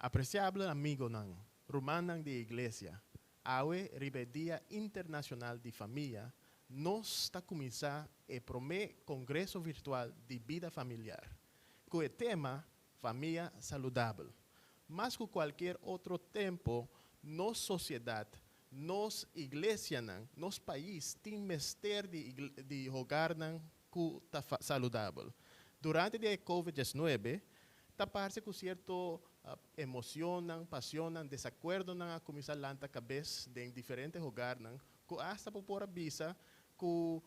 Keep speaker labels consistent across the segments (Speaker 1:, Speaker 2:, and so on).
Speaker 1: Apreciable amigo ng Rumanang de Iglesia, awe ribe Dia Internacional de Família, nos está começar e promê Congresso Virtual de Vida Familiar, com o tema Família Saudável. Mas que qualquer outro tempo, nos sociedade, nos igreja, nos país, tem mestre de rogar que está saudável. Durante a COVID-19, está parte com certo emoção, paixão, desacordo a começar a cabeça em diferentes lugares, que hasta por visa que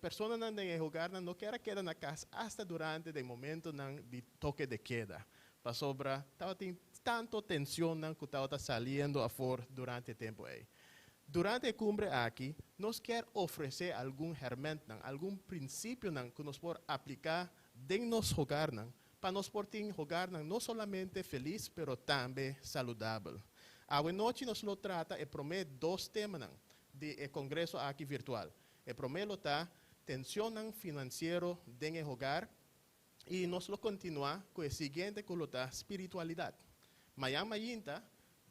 Speaker 1: pessoas em lugar não querem quedar na casa hasta durante o momento de toque de queda. Para sobra, tem tanta tensão que está saindo a fora durante o tempo aí. Durante a cumbre aqui, nós queremos oferecer algum ferramenta, algum princípio que nós podemos aplicar dentro do nosso lugar, para nós podermos jogar não somente feliz, mas também saudável. A noite nós lo trata e promete dois temas do congresso aqui virtual. E promete tá tensão financeira dentro do hogar e nós lo continuar com o seguinte que tá espiritualidade. Amanhã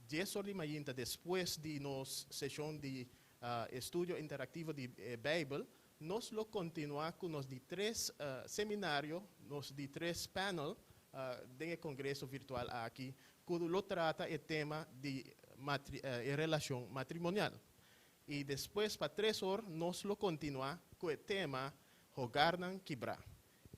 Speaker 1: 10 horas de manhã, depois de nossa sessão de estudo interativo de Bíblia, nós lo continuar com nos de 3 seminários, nos de 3 paneles do congresso virtual aqui, que lo trata o tema de relação matrimonial. E depois, para 3 horas, nós lo continuar com o tema jogar nan quebrar.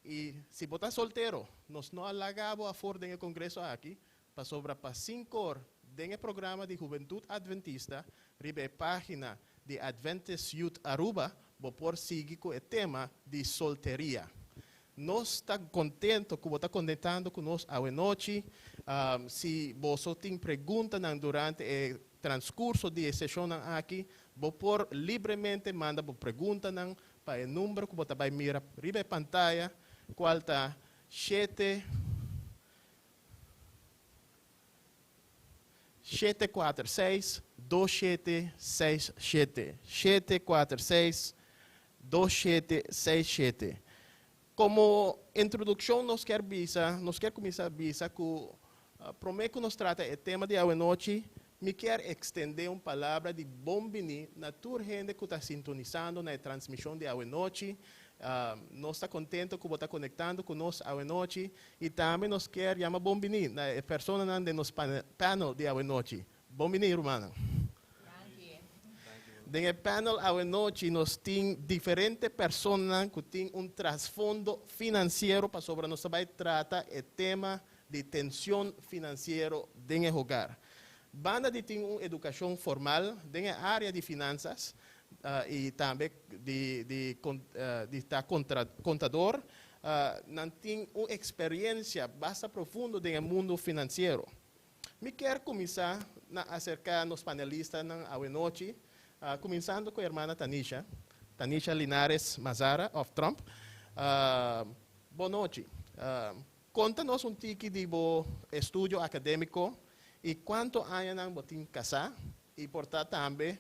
Speaker 1: E se botar solteiro, nós não alagamos a fora do congresso aqui, para sobrar para 5 horas, dentro do programa de Juventude Adventista, ribe página de Adventist Youth Aruba, vou por seguir com o tema de solteria. Nós estamos contentos que você está conectando conosco a noite. Se você tem perguntas durante o transcurso de sessão aqui, vou por livremente manda perguntas para o número que você vai mirar ribe pantalla, qual está 746-2767. 746-2767. Como introdução, nós quer começar a avisar que prometo que nos trata o tema de hoje noite. Me quer estender uma palavra de bom-vindo na toda gente que está sintonizando na transmissão de hoje noite. Nós estamos contentes que você está conectando conosco hoje noite e também nos quer chamar bom-vindo na pessoa de nosso panel de hoje noite. Bom-vindo, irmã. No panel hoje noite nós temos diferentes pessoas que têm trasfondo financeiro para sobre nós vai tratar o tema de tensão financeira dentro do hogar. Banda de ter uma educação formal dentro da área de finanças e também de estar contador, não tem uma experiência bastante profunda dentro do mundo financeiro. Me quero começar a acercar nos panelistas hoje noite. Começando com a irmã Tanisha Linares Mazara, of Trump. Boa noite. Conta-nos um tique de estudo acadêmico e quanto anos você casar e, portanto, também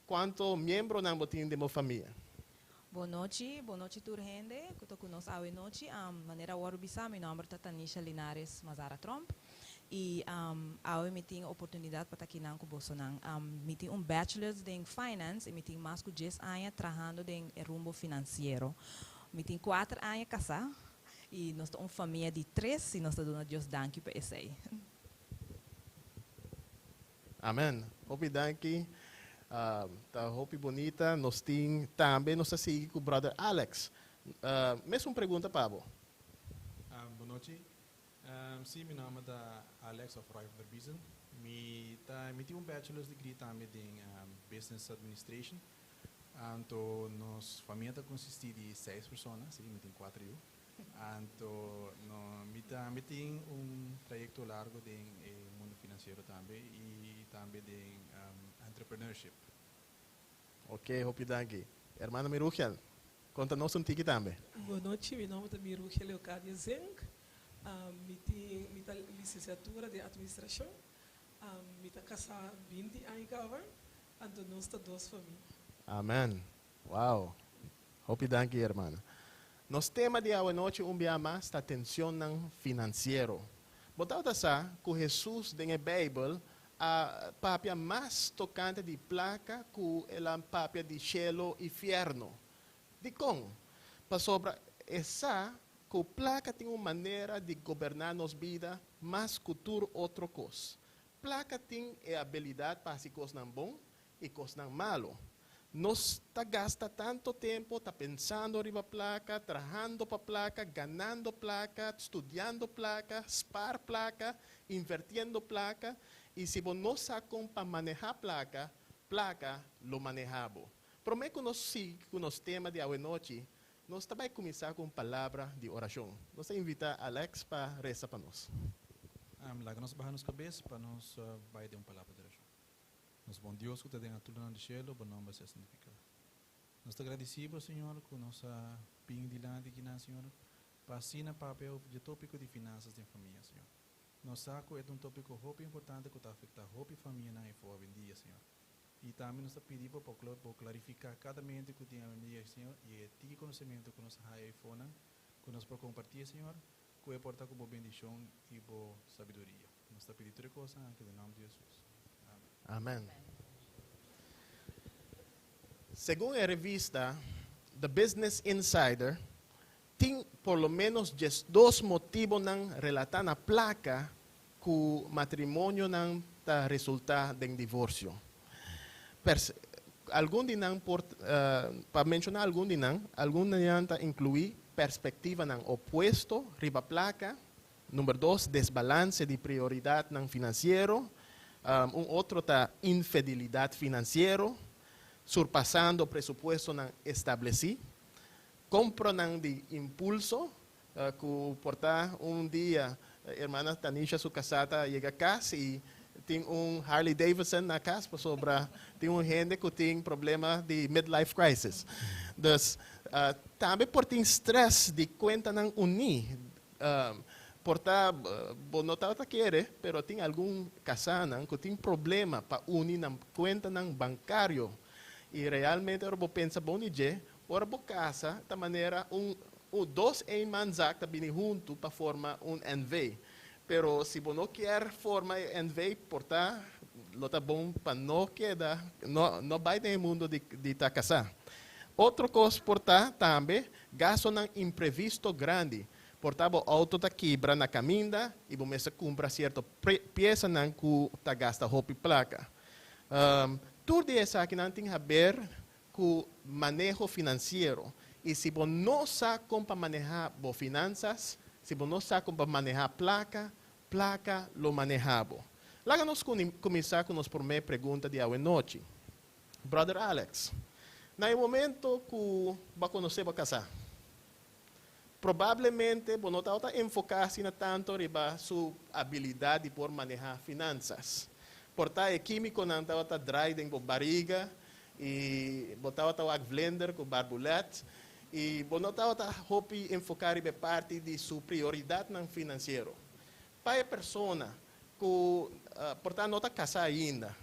Speaker 1: quanto membros você tem de família.
Speaker 2: Boa noite, turhende. Que estou conosco hoje noite. Maneira warubisa, meu nome é Tanisha Linares Mazara Trump. E hoje eu tenho a oportunidade para estar aqui com você. Eu tenho bachelor's em finance e eu tenho mais de 10 anos trabalhando em rumbo financeiro. Eu tenho 4 anos casado e nós temos uma família de 3 e nós estamos dando Deus danke para isso aí.
Speaker 1: Amém. Hope danke. Hope bonita. Nós temos também nós seguimos com o brother Alex. Mesma pergunta, Pablo.
Speaker 3: Boa noite. Sim, meu nome é Alex of Roy Verbiesen. Eu tenho bachelor's degree também em Business Administration. Então, nossa família consiste de 6 pessoas, sim, eu tenho 4 eu. Então, eu tenho trajeto largo no mundo financeiro também e também em entrepreneurship.
Speaker 1: Ok, hope danke. Hermana Miruchel, conta-nos um tique também.
Speaker 4: Boa noite, meu nome é Miruchel Leocadia Zeng. Eu tenho licenciatura de administração. Eu tenho casado 20 anos agora. Então, nós temos 2 famílias.
Speaker 1: Amém. Wow. Hope danke, hermana. Nos tema de hoje noite dia mais está tensão financeiro. Botava sa que Jesus den a Bible a papia mais tocante de placa que ela papia de cielo e inferno. De como? Para sobra essa que a placa tem uma maneira de governar nos vida mais que tudo outra coisa. Placa tem a habilidade para se coisas não bom e coisas não malo. Nós gasta tanto tempo, está pensando riba placa, trabalhando para placa, ganhando placa, estudando placa, spar placa, invertindo placa, e se você não sabe como para manejar placa, placa lo manejamos. Prometo que nós tema de hoje noite, nós também começar com palavra de oração. Nós invita Alex para rezar para nós.
Speaker 3: Laga nós barra nos cabeça para nós vai ter uma palavra de oração. Nos bom Deus que te den a tudo no cielo, bom nome seja santificado. Nós te agradecemos, Senhor, com nossa ping de lá de Guiná, Senhor, para assinar papel de tópico de finanças de família, Senhor. Nós saco é um tópico muito importante que está afetando a família na info em dia, Senhor. E também nós pedimos para clarificar cada mente que tem a dia, Senhor, e tem conhecimento que nós iPhone, que nós para compartilhar, Senhor, que é portar como bendição e boa sabedoria. Nós te pedimos toda coisa em nome de Jesus.
Speaker 1: Amém. Segundo a revista The Business Insider, tem por lo menos 2 motivos relatados na placa que o matrimônio não está resultado de divórcio. Algum de nós, para mencionar algum de nós inclui perspectiva não opuesto, riba placa. Número 2, desbalance de prioridade não financeiro. Outro está infidelidade financeira, surpassando o presupuesto não estabelecido. Compra não de impulso, que portar dia, a irmã Tanisha, sua casada, chega a casa e tem Harley Davidson na casa, tem gente que tem problema de midlife crisis. Também por ter estresse de conta não unir. Portar, não está querendo, mas tem algum casal que tem problema para unir na conta bancário. E realmente, eu penso, bom dia, ora bo casa, da maneira, dois manzak tá bem junto para formar NV. Pero se você não quer formar NV, portar, lo tá bom para não quedar, não vai ter mundo de tá casar. Outra coisa, portar, também, gasto não imprevisto grande. Portar, o auto tá quebra na caminha e você compra certa peça não que tá gasta roupa e placa. Tudo isso aqui não tem a ver com manejo financeiro. E se você não sabe como manejar as finanças, se você não sabe como manejar placa lo manejamos. Lá nós começar com a primeira pergunta de hoje noite. Brother Alex, no momento que vai conhecer para casar, provavelmente você não está enfocado tanto na sua habilidade por manejar finanças. Portar químico não está dry dentro da barriga, e botava o blender com barbulete, e não estava enfocado em parte de sua prioridade não financeira. Para a pessoa que portanto não está casada ainda,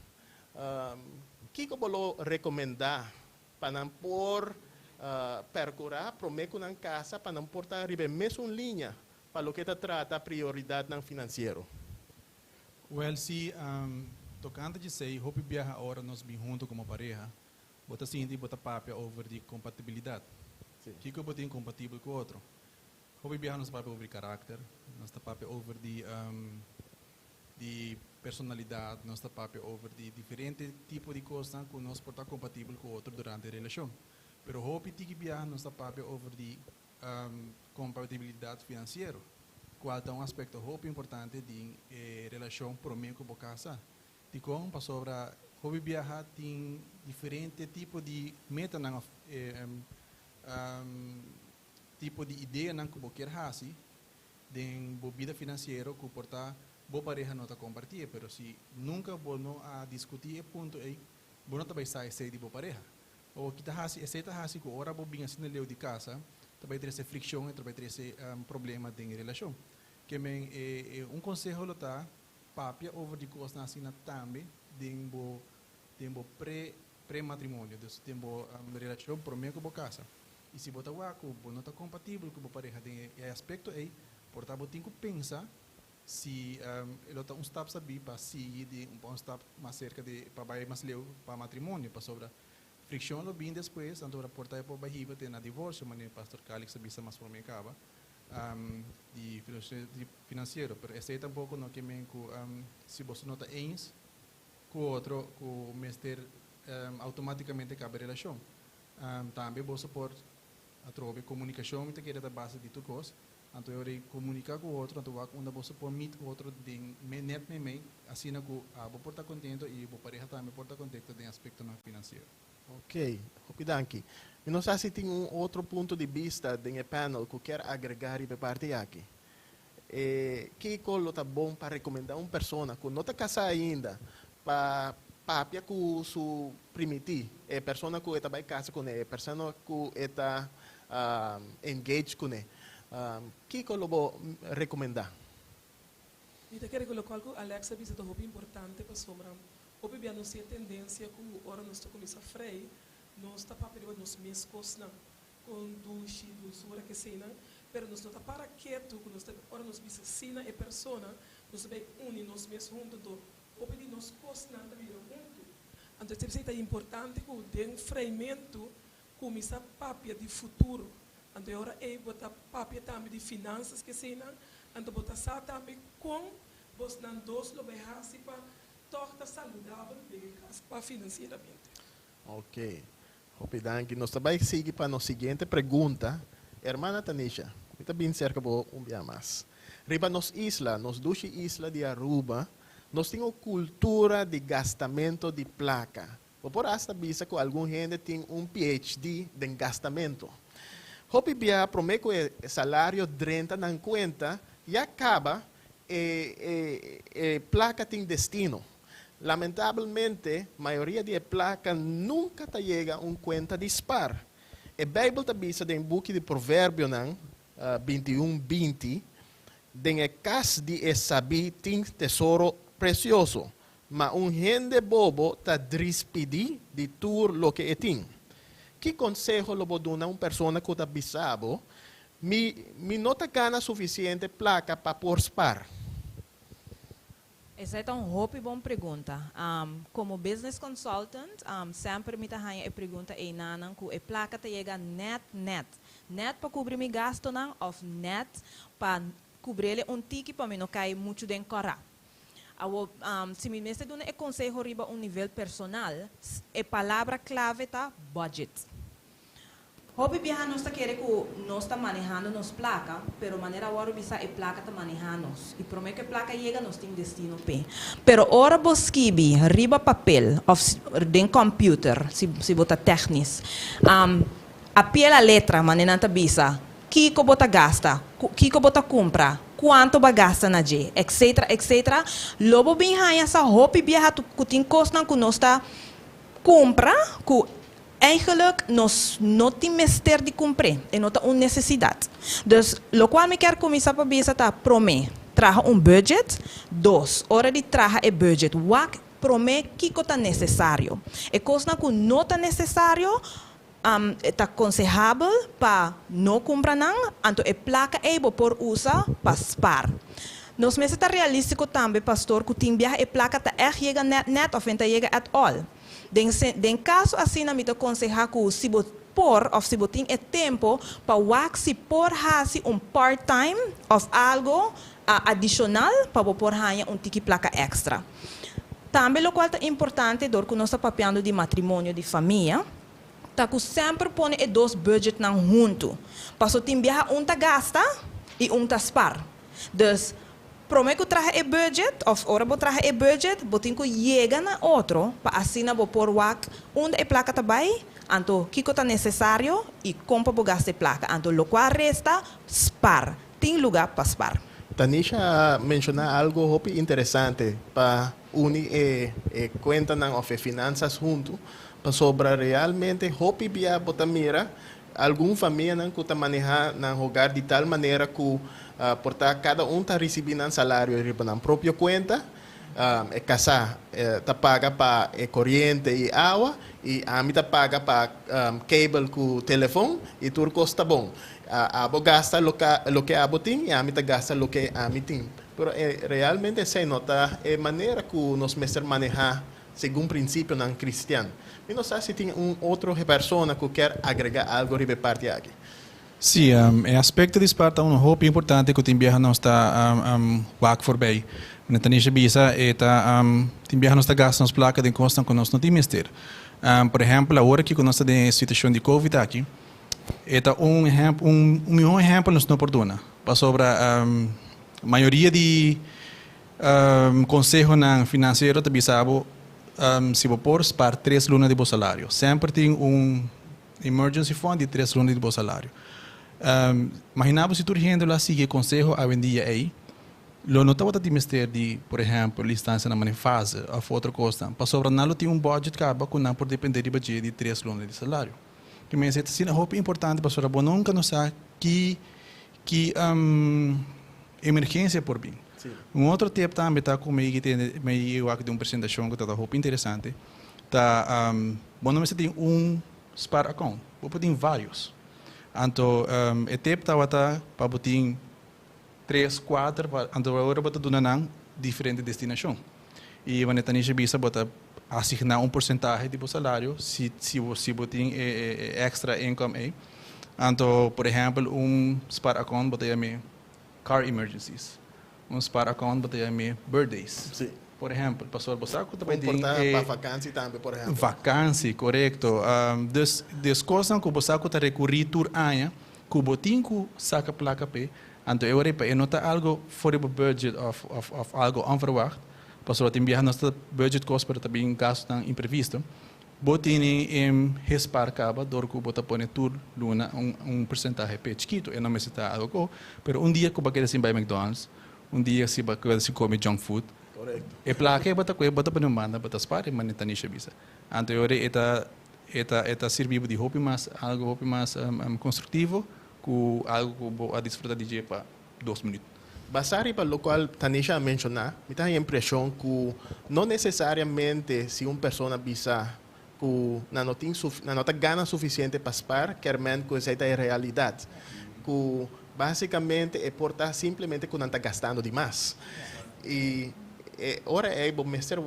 Speaker 1: o que eu vou recomendar para não por percurar, prometo na casa para não portar a mesma linha para o que trata prioridade não financeira?
Speaker 3: Well, se tocante de sei, hope viaja agora nós bem junto como pareja, bota sim de bota papel over de compatibilidade. Que eu botei incompatível com o outro. Hope viaja nós papel over caráter, nós tá papel over de personalidade, nós tá papel over de diferente tipo de coisa que nós portar compatível com o outro durante a relação. Pero hope tiki viaja nós tá papel over de compatibilidade financeira. Qual é um aspecto muito importante de relação prometo com a casa. De como para sobre hobby viajar tem diferente tipo de meta tipo de ideia não que você quer fazer de vida financeira que portar boa pareja não está compartilhar, pero se nunca não a discutir ponto aí, você não vai sair de boa pareja. Ou que tá faz que ora bo bem assim leu de casa, também ter essa fricção, também ter esse problema de relação. Que um conselho lo tá papia over de coisa assim na também tempo pré-matrimônio, dus tempo relação prometo com casa. E se botar o não está compatível com a pareja, tem aspecto aí, portanto tem que pensar se ele está step sabi para seguir de step mais cerca de para vai mais leu para matrimônio para sobre fricção lo bem depois tanto para portar para barriga tem na divórcio mas o pastor Calix sabe mais por mim acaba de financeiro pero esse é tampouco não que me se você não está ens com outro com o mestre automaticamente acaba a relação também você pode através comunicação muita que é da base de tudo coisa então eu irei comunicar com o outro então quando você pode meet o outro de net me assim que vou portar contento e vou pareja também portar contento de aspecto não financeiro.
Speaker 1: Ok, Danke. Eu não sei se tem outro ponto de vista do panel que quer agregar e partilhar aqui. Que colo tá bom para recomendar uma pessoa que não está casada ainda para papia com su primiti, pessoa que está vai casa com ele, pessoa que está engaged com ele. Que colo vou recomendar?
Speaker 4: Eu quero colocar que Alexa diz que é muito importante para sombra. Hoje bem não sei tendência que ora nós está começando a freio, nós está para período nos mescos não, com duche, dulçura que cena, pero nós está para quieto, que nós está ora nos bisa cena e persona, nós vai unir nos mesmos juntos do, hoje nós cos não também junto. Então é importante que o den freimento começa papia de futuro. Então ora botar papia também de finanças que cena, então botar sa também com vos nan dos lo vai para torta saudável para financeiramente.
Speaker 1: Ok. Danke. Nós também seguimos para a seguinte pergunta. Hermana Tanisha, está bem cerca de dia mais. Riba nos isla, nos duas islas de Aruba, nós temos cultura de gastamento de placa. Por hasta vista que algum gente tem PhD de gastamento. Hopi bia promete que o salário drenta na conta e acaba placa tem destino. Lamentavelmente, a maioria de placas nunca chega a uma conta dispar. A Bíblia diz em book de Provérbios 21:20, em casa de sabi tem tesouro precioso, mas gente bobo está despedido de tudo lo que tem. Que conselho eu vou dar a uma pessoa que está bisabo? Me não gana suficiente placa para porspar.
Speaker 2: Essa é uma boa pergunta. Como business consultant, sempre me tahanha a pergunta é nanan que a placa chega net. Net para cobrir meu gasto não, ou net para cobrir tiki para não cair muito de encora. Se me mestre dá um conselho riba um nível personal, a palavra clave tá budget. Hobby viajar nós está querendo que nós está manejando nos placa, pero maneira agora bisa a placa está manejando. E prometo que a placa chega nós tem destino p. Pero ora bosquibi riba papel of den computer, se bota técnico. A pela letra maneira tá bisa. Kiko bota gasta, kiko bota compra, quanto ba gasta na je, etc. Lobo bem raia essa hobby viajar que tem costa que nós está compra que eigenlijk nós não temos ter de comprar, é não uma necessidade. Dus, lo qual me quer começar para ver tá prome, traga budget, dos, hora de traga budget, wak prome que está necessário. E coisa que não está necessário, está aconselhável para não comprar não, então é placa ebo por usar para spar. Nós mesmo está realístico também, pastor, que tem viaja e placa tá chega net ou não chega at all. Den caso assim, na minha aconselhar que se você por ou se você tem tempo para se por fazer part-time ou algo adicional para por ganhar tiki placa extra. Também o qual é importante, dor que nós estamos papiando de matrimônio de família, tá que sempre põe dois budget na junto. Para você tem viajar tá gasta e tá spar. Dus prometo trazer budget, ou ora vou trazer budget, vou ter que chegar na outro, para assim vou pôr onde a placa também, então o que está necessário e compra para gastar placa. Então o qual resta, spar. Tem lugar para spar.
Speaker 1: Tanisha mencionou algo interessante para unir conta ou finanças junto, para sobre realmente hopi via botamira, alguma família que está manejando na hogar de tal maneira que portanto, cada está recebendo um salário na própria conta, casa está paga para corrente e água, e a mim está paga para cable com telefone, e tudo custa bom. Abo gasta lo que abo tem e a mim gasta lo que a mim tem. Pero realmente se nota a maneira que nós mestres manejar segundo o princípio não cristiano. E não sei se tem outra pessoa que quer agregar algo de parte aqui.
Speaker 3: Sim, o aspecto de Esparta um hope importante que o Timbiaha não está wak voorbij. Na tanisha bisa eta Timbiaha não está gastando as placas de costa que nós não temos ter. Por exemplo, agora que nós estamos em situação de Covid aqui, eta melhor exemplo nos não oportuna. Para sobre a maioria de conselho financeiro também sabe se você pôr para 3 lunas de bom salário. Sempre tem emergency fund de 3 lunas de bom salário. Imaginava se tu rende lá sigue conselho a vendia aí. Lo notava que ministério de, por exemplo, licença na manifase ou outra coisa. Para sobre nada tem budget que acaba com não por depender de budget de 3 lunas de salário. Que me diz assim, é importante para sobre nunca não sabe que emergência por bem. Outro tempo também está comigo que meio aqui de apresentação que está muito interessante. Tá, não tem spar account, você tem vários. Então, o tempo está para botar 3, 4, então agora você dá uma diferente destinação. E quando está nisso bisa, você assignar porcentagem do salário se você tem extra income aí. Então, por exemplo, spar account você tem car emergencies. Spar account você tem birthdays.
Speaker 1: Sim.
Speaker 3: Por exemplo, pastor Bosaco também
Speaker 1: tem para vacância também, por exemplo.
Speaker 3: Vacância, correto. Das coisas que o Bosaco está recorrendo por ano, que o botinho saca placa P, então eu repito, nota algo fora do budget of algo onverwacht. Pastor tem viajar nosso budget cost para também gasto imprevisto. Botinho em respar acaba, dor que o bota põe tur luna porcentagem P chiquito, eu não me cita algo, pero dia que o baqueira assim vai McDonald's, dia se baqueira se come junk food.
Speaker 1: Correto.
Speaker 3: E placa bota para manda bota spare manita nisha bisa. Anterior eta serviu de algo mais construtivo, com algo que a desfrutar de para 2 minutos.
Speaker 1: Basado para o qual Tanisha mencionou, me dá a impressão que não necessariamente se uma pessoa bisa que não tem gana suficiente para spar, quer menos que essa é a realidade. Que basicamente é por estar simplesmente que não está gastando demais. E ora é o mestre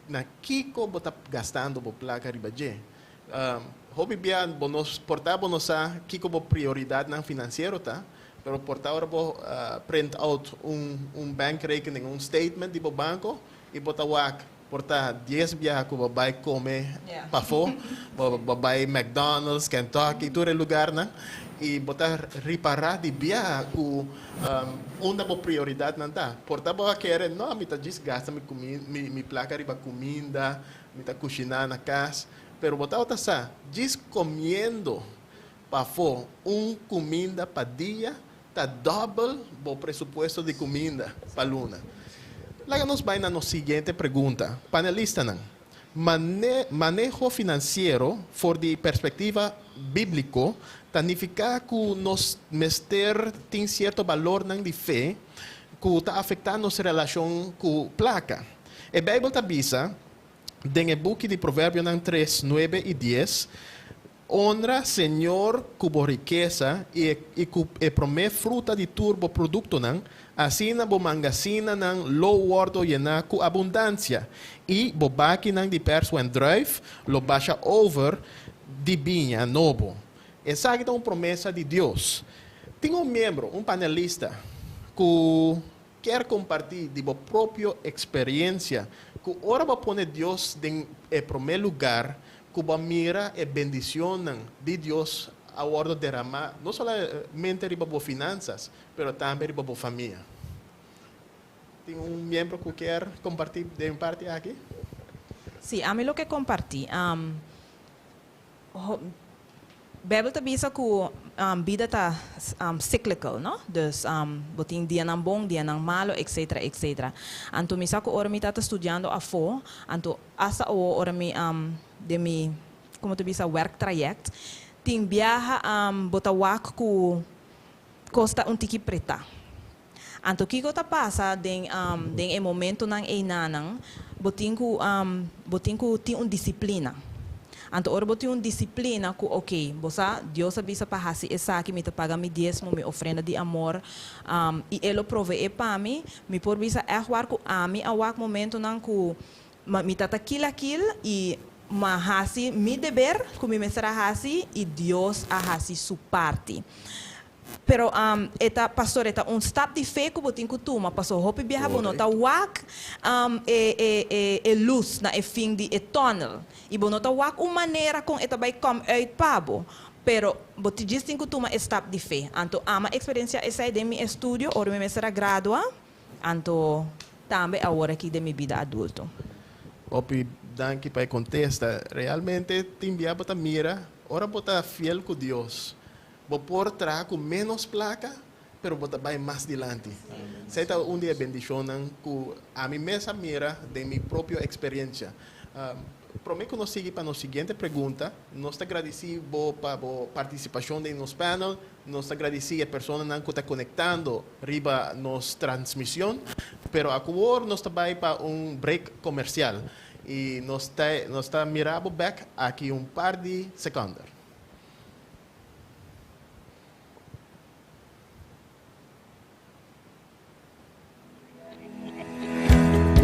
Speaker 1: na kiko bota gastando bo placa ribaje. Hobby bia bonos portar bonosa kiko bo prioridade na financeiro tá, pero portar ora bo print out bankrekening, statement di bo banco e bota wak portar 10 bia ko bo buy come pafo, bo buy McDonald's, Kentucky, todo lugar na e botar reparar de bia com uma boa prioridade não tá. Porta boa querer não, me tá desgasta me placa riba comida, me tá cozinhar na casa, pero botar outra sa, comendo para for comida para dia, tá double o presupuesto de comida para luna. Lá nos vai na seguinte pergunta, panelista não. Manejo financeiro for de perspectiva bíblico significa que nós mestre tem certo valor de fé que está afetando nossa relação com placa. A Bíblia está bisa, no book de Provérbios 3, 9 e 10, honra Senhor com riqueza e promete fruta de turbo produto assim na bo mangazina low wordo llena com abundância e bo baki de perso en drive lo baixa over de vinha novo. Essa é uma promessa de Deus. Tem membro, panelista, que quer compartilhar de sua própria experiência, que ora vai pôr Deus em primeiro lugar, que vai mirar a bendição de Deus a hora de derramar, não somente para as finanças, mas também para a família. Tem membro que quer compartilhar de parte aqui?
Speaker 2: Sim, a mim lo que compartilhar. Bíblia também diz que a vida está cyclical, não? Dus, botin dia não bom, dia não malo, etc, etc. Então, me saco ora me está estudando a fo, então asa o ora me de mi, como tu diz, work traject, tem viaja bota wak ku costa tiki preta. Então, que está passa den momento nang nanang, botin ku tem disciplina. Anto ora boti disciplina ku ok, bosa Dios avisa pa hasi esa que me te paga mi diezmo, mi ofrenda de amor, e ele provee para mim, me por visa erwar ku ami awak momento nan ku mi tata kill e ma hasi mi deber ku mi mesra hasi e Dios a hasi su parte. Pero eta pastor eta stap de fé que botin kutuma pastor hope biha bonota wak luz na fim de tunnel e bonota wak maneira com eta vai come uit pabo pero boti distin kutuma stap de fé anto ama experiência essa de mi estudio ora me será gradua anto também agora aqui de mi vida adulto.
Speaker 1: Opi danke para contesta realmente timbia bota mira ora bota fiel com Deus. Vou por trás com menos placa, pero vou vai mais adiante. Seita dia bendicionam que a mim mesma mira de minha própria experiência. Prometo que nós seguimos para a seguinte pergunta. Nós agradecemos para a participação de nosso panel. Nós agradecemos a pessoa que está conectando riba nossa transmissão. Pero agora nós também para break comercial. E nós está mirando back aqui par de segundos.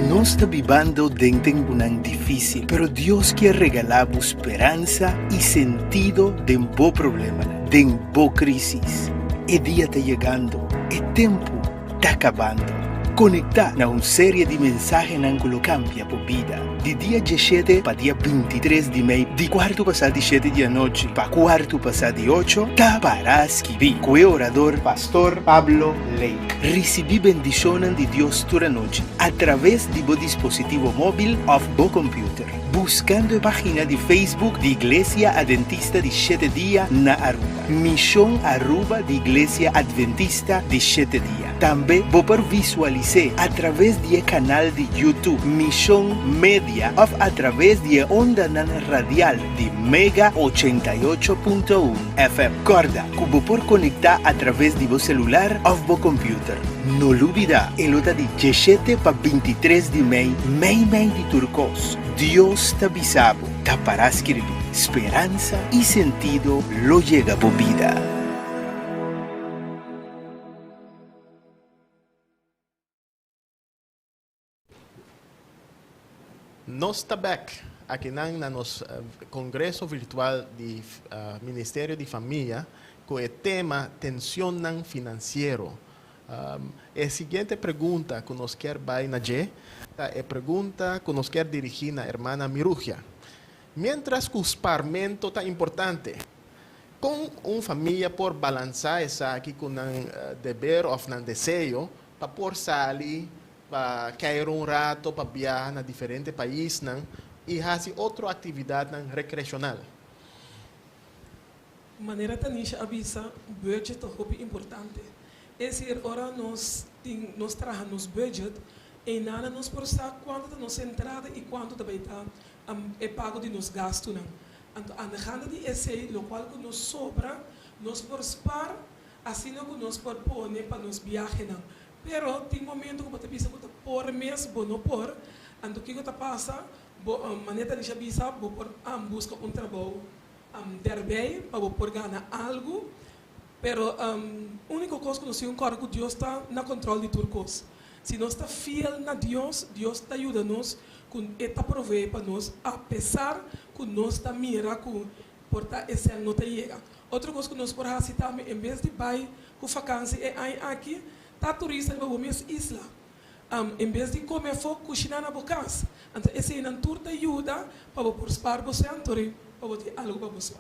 Speaker 5: No está vivando dentro de un difícil, pero Dios quiere regalar esperanza y sentido de un buen problema, de un buen crisis. El día está llegando, el tiempo está acabando. Conectar a una serie de mensajes que cambia por vida. De día 17 para día 23 de mayo, de cuarto pasado de 7 de noche para cuarto pasado de 8, ta para escribir. Cue orador Pastor Pablo Lake. Recibí bendición de Dios toda noche a través de tu dispositivo móvil o tu computer. Buscando la página de Facebook de Iglesia Adventista de 7 días na Aruba. Misión Aruba de Iglesia Adventista de 7 días. También vos por visualizar a través del canal de YouTube Misión Media o a través de onda radial de Mega 88.1 FM. Corda, que vos por conectar a través de tu celular o tu computer. No lo olvida, el hora de 17 para 23 de mayo, de Turcos. Dios te avisaba, te para escribir. Esperanza y sentido lo llega por vida.
Speaker 1: Nós está back aqui na nosso congresso virtual do Ministério de Família com o tema tensão financeiro. A seguinte pergunta que nós quer vai na é a pergunta que nós quer dirigir na irmã Miruja. Mientras que o esparmento está importante, com uma família por balançar essa aqui com um dever ou um desejo para por sair para cair rato, para viajar a diferentes países e fazer outra atividade recreacional.
Speaker 4: Maneira tanisha avisa, budget é muito importante. Esse hora nós trabalhamos budget e nada nos postar quanto nos entrada e quanto também está é pago de nos gastos. Então, a neganda de esse, o qual que nos sobra, nos por spar, assim que nos por pôr para nos viajar. Pero tem momento que você precisa por mês, não por, então o que você passa, maneira de avisa, por busca trabalho daarbij, para por ganhar algo. Pero a única coisa que nós temos que Deus está na controle de Turcos. Se nós está fiel na Deus, Deus está ajudando-nos com esta provee para nós, apesar que nós está mira que porta esse não te chega. Outra coisa que nós podemos fazer também, em vez de ir com vacância aqui, tá turista para minhas islas. Em vez de comer fogo, cozinhar na boca. Então esse é um tour de ajuda para você para você Antori, para você algo para você.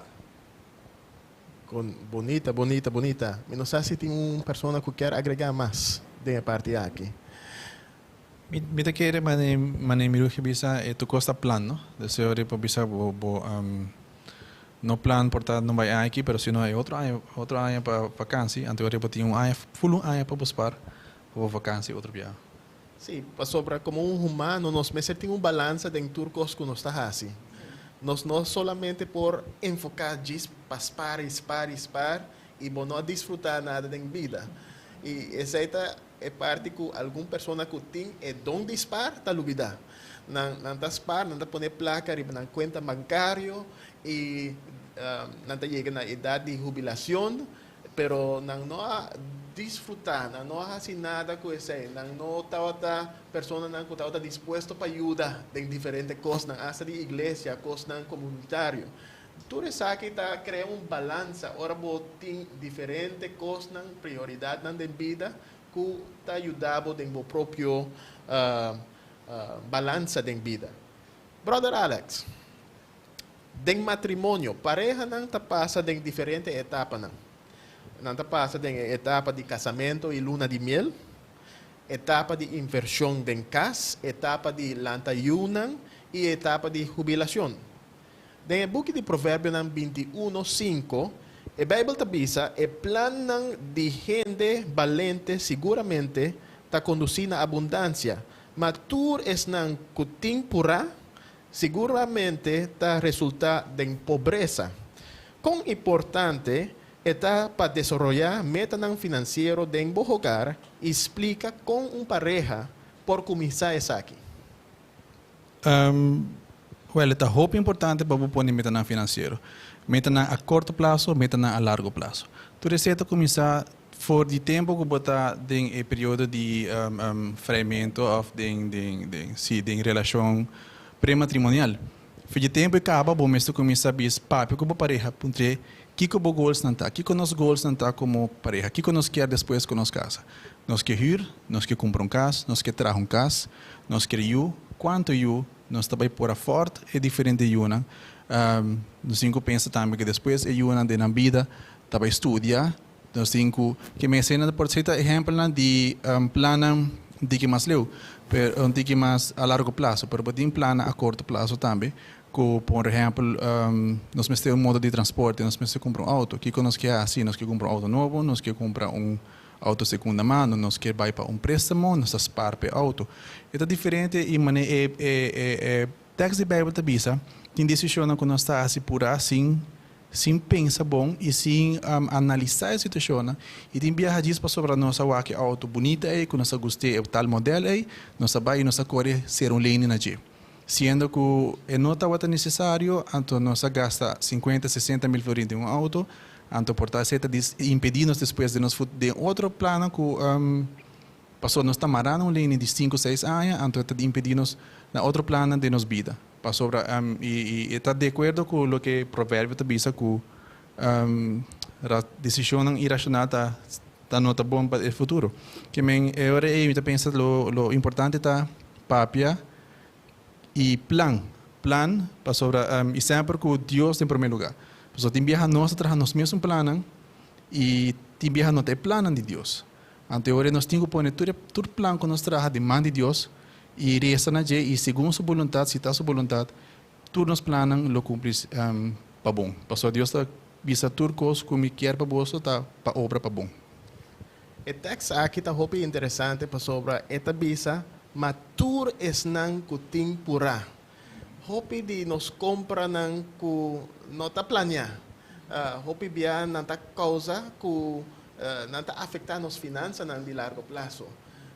Speaker 1: Bonita. Eu não sei se tem uma pessoa que quer agregar mais da parte aqui.
Speaker 3: Mita kere mane miruja bisa tu costa plan, no? Desde ahora pues bisa no plan portar no vai aqui, pero si no hay otro año para vacancia, anterior pues tiene un año full un año para buscar para vacancia otro viaje.
Speaker 1: Sim, sobra como humano, nós mesmo tem balança de turcos que nós está assim. Nós não solamente por enfocar disso, spar e não desfrutar nada da vida. E essa é parte que alguma pessoa que tem é dom dispar, tá lubida. Não tá spar, não tá poner placa na conta bancário e não tá chega na idade de jubilação, pero não há disfrutar, não há assim nada com isso, não tá pessoa não tá disposto para ajudar em diferentes coisas, não há de igreja, coisas não comunitário. Tudo isso aqui está criando balança, ora tem diferentes coisas, prioridade na vida que está ajudando em o próprio balança da vida. Brother Alex, em matrimônio, pareja não está passa em diferentes etapas. Não está passa em etapa de casamento e luna de mel, etapa de inversão em casa, etapa de lantayunan e etapa de jubilação. No book de Provérbios 21:5, a Bíblia diz que o plano de gente valente seguramente está conduzindo a abundância, mas tu es nan kuting pura, seguramente está resultando em pobreza. Quão importante está para desenvolver metas financeiras dentro do hogar, explica com pareja por começar isso aqui.
Speaker 3: Well, é muito importante para pôr meta financeiro. Meta a curto prazo, meta a largo prazo. Tu receita começar for de tempo que botar em período de freamento of de relação pré-matrimonial. Foi de tempo que acaba, bom, mesmo começar a bis papo com a pareja, porque que o goals não tá, que nos goals não tá como pareja, que nós quer depois com nossa casa. Nós quer ir, nós quer comprar casa, nós quer trazer casa, nós quer ir, quanto ir, nós também por a forte é diferente de uma. Nós cinco pensa também que depois é uma de na vida, também estudar. Nós cinco que me ensina por citar exemplo de plano de que mais leu, de que mais a largo prazo, pero tem plano a curto prazo também. Por exemplo, nós temos modo de transporte, nós temos comprar auto. Que nós quer assim, nós quer comprar auto novo, nós quer comprar auto segunda mão, nós quer vai para préstamo, nós spar para auto. É diferente e texto de Bíblia tabisa, tem decisão que nós está assim por assim, sem pensar bom e sem analisar a situação e tem viajar disso para sobre nossa waki auto bonita aí, que nós gostei o tal modelo aí, nós vai e nós corre ser lane na dia. Sendo que não está necessário, então nós gasta 50, 60 mil florins em auto, então por tal certa impedir-nos depois de nós de outro plano que passou nós marando lane de 5, 6 anos, então está impedir-nos na outro plano de nos vida. Passou e está de acordo com o que o provérbio está dizendo que a decisão irracional está nota bom para o futuro. Que agora eu estou pensando lo importante está papia e plan para sobre e sempre com Deus em primeiro lugar. Porque tem viaja nós trabalhar nos mesmos planos e tem viaja não tem plano de Deus. Então agora nós temos que pôr todo plano que nós trabalhamos de mão de Deus e resta na dia e segundo sua vontade, se está sua vontade, todos nos planos lo cumpris para bom. Porque Deus está visa tudo coisas como quer para você está para obra para bom.
Speaker 1: O texto aqui está muito interessante para sobre esta visa. Matur es nang kuting pura. Hopi di nos compra nang ku nota plania. Hopi biya nanta causa ku nanta afectar nos finanças nang de largo plazo.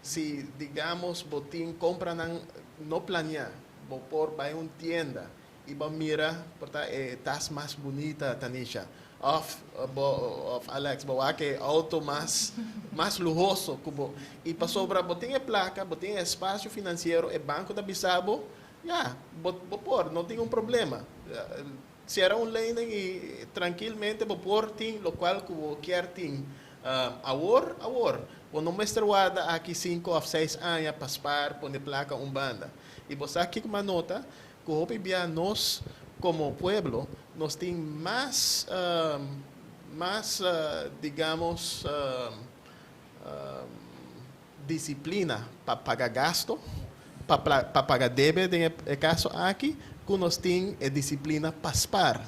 Speaker 1: Si digamos botín compra nang no plania, bo por vai tienda e ba mira porta tas mais bonita Tanisha. Of Alex, que auto mais lujoso e para sobra botinha placa, botinha espaço financeiro, é banco da Bissau, por não tem problema. Se era lane e tranquilamente por tem local que quer tem awor, o não mestruada aqui 5 ou 6 anos para poner placa banda. E você aqui com uma nota que o bia nós como pueblo nos tem mais digamos disciplina para pagar gasto, para pagar débito, no caso aqui, que nós tem disciplina para spar.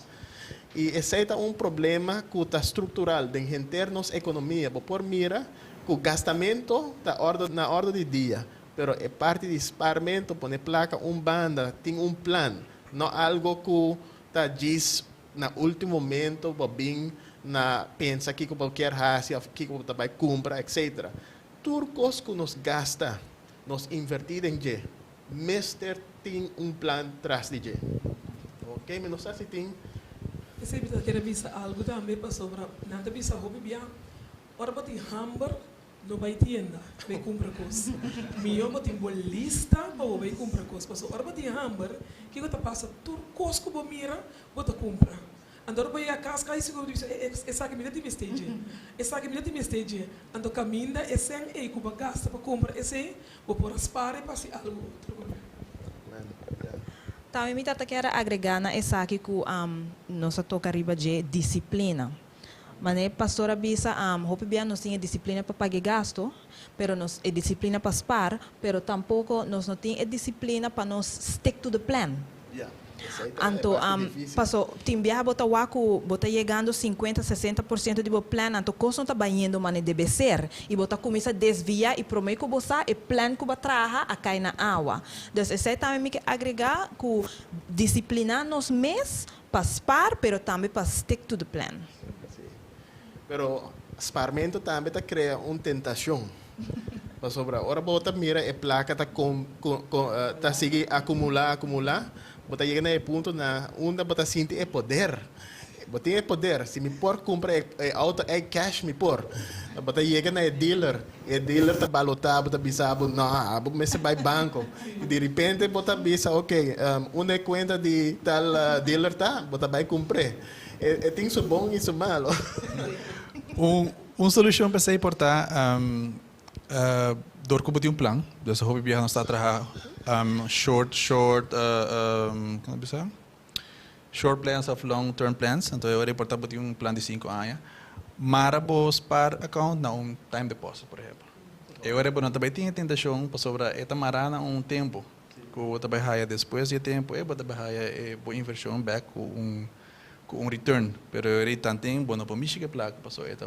Speaker 1: E esse é problema que está estrutural dentro internos economia, por mira que o gastamento está na ordem de dia, pero é parte de sparmento, poner placa, banda, tem plano, não algo que está diz na último momento, bem na pensa que qualquer raça, que vai comprar, etc. turcos que nos gasta, nos invertir en je, Mr. tem plan tras de je. Ok, mas não sei se tem.
Speaker 4: Eu sempre quero ver algo também para sobre nada bisa hobby bia. Ora bati hamburger no vai tienda, vai comprar coisas. Mio bati bolista para vai comprar coisas. Passo ora bati hamburger que você passa turcos que você mira, você compra. Andor vai a casa, cai seguro diz, essa que me dá time stage. Essa que me dá time stage. Andor caminha, esse é que gasta para comprar esse, vou por aspare para se algo outro.
Speaker 2: Também me quero agregar na essa aqui que nossa toca riba de disciplina. Mas pastora bisa hope bem nós tinha disciplina para pagar gasto, pero nós é disciplina para spar, pero tampouco nós não tinha disciplina para nós stick to the plan. Anto passo tim viaja bota waku bota chegando 50-60% de bo plan, anto costo tá banhando mane deve ser e bota começa a desviar e promete que bosa e plan que batraha a cai na água. Dus esse também me que agregar que disciplinar nos mês para spar, pero também para stick to the plan.
Speaker 1: Pero sparmento também tá cria tentação. Para sobra, ora bota mira e placa tá seguir acumular. Bota chega no ponto na onde bota sente é poder. Bota é poder. Se me por comprar auto é cash me por. Bota chega na dealer tá balotar, bota bisabo, não, me se vai banco. E de repente bota bisa, ok, onde é conta de tal dealer tá, bota vai comprar. Tem isso bom e isso malo.
Speaker 3: Solução para se importar door komt een plan. Dus hobby bij gaan staat er short plans of long term plans. Então eu reportar um plan de 5 anos. Mara vos par account na time deposit, por exemplo. Eu reportar também tinha tentação para sobre esta marana tempo. Que o trabalho depois de tempo é para trabalhar boa inversão back com return. Pero eu tanto bom para mim que placa passou esta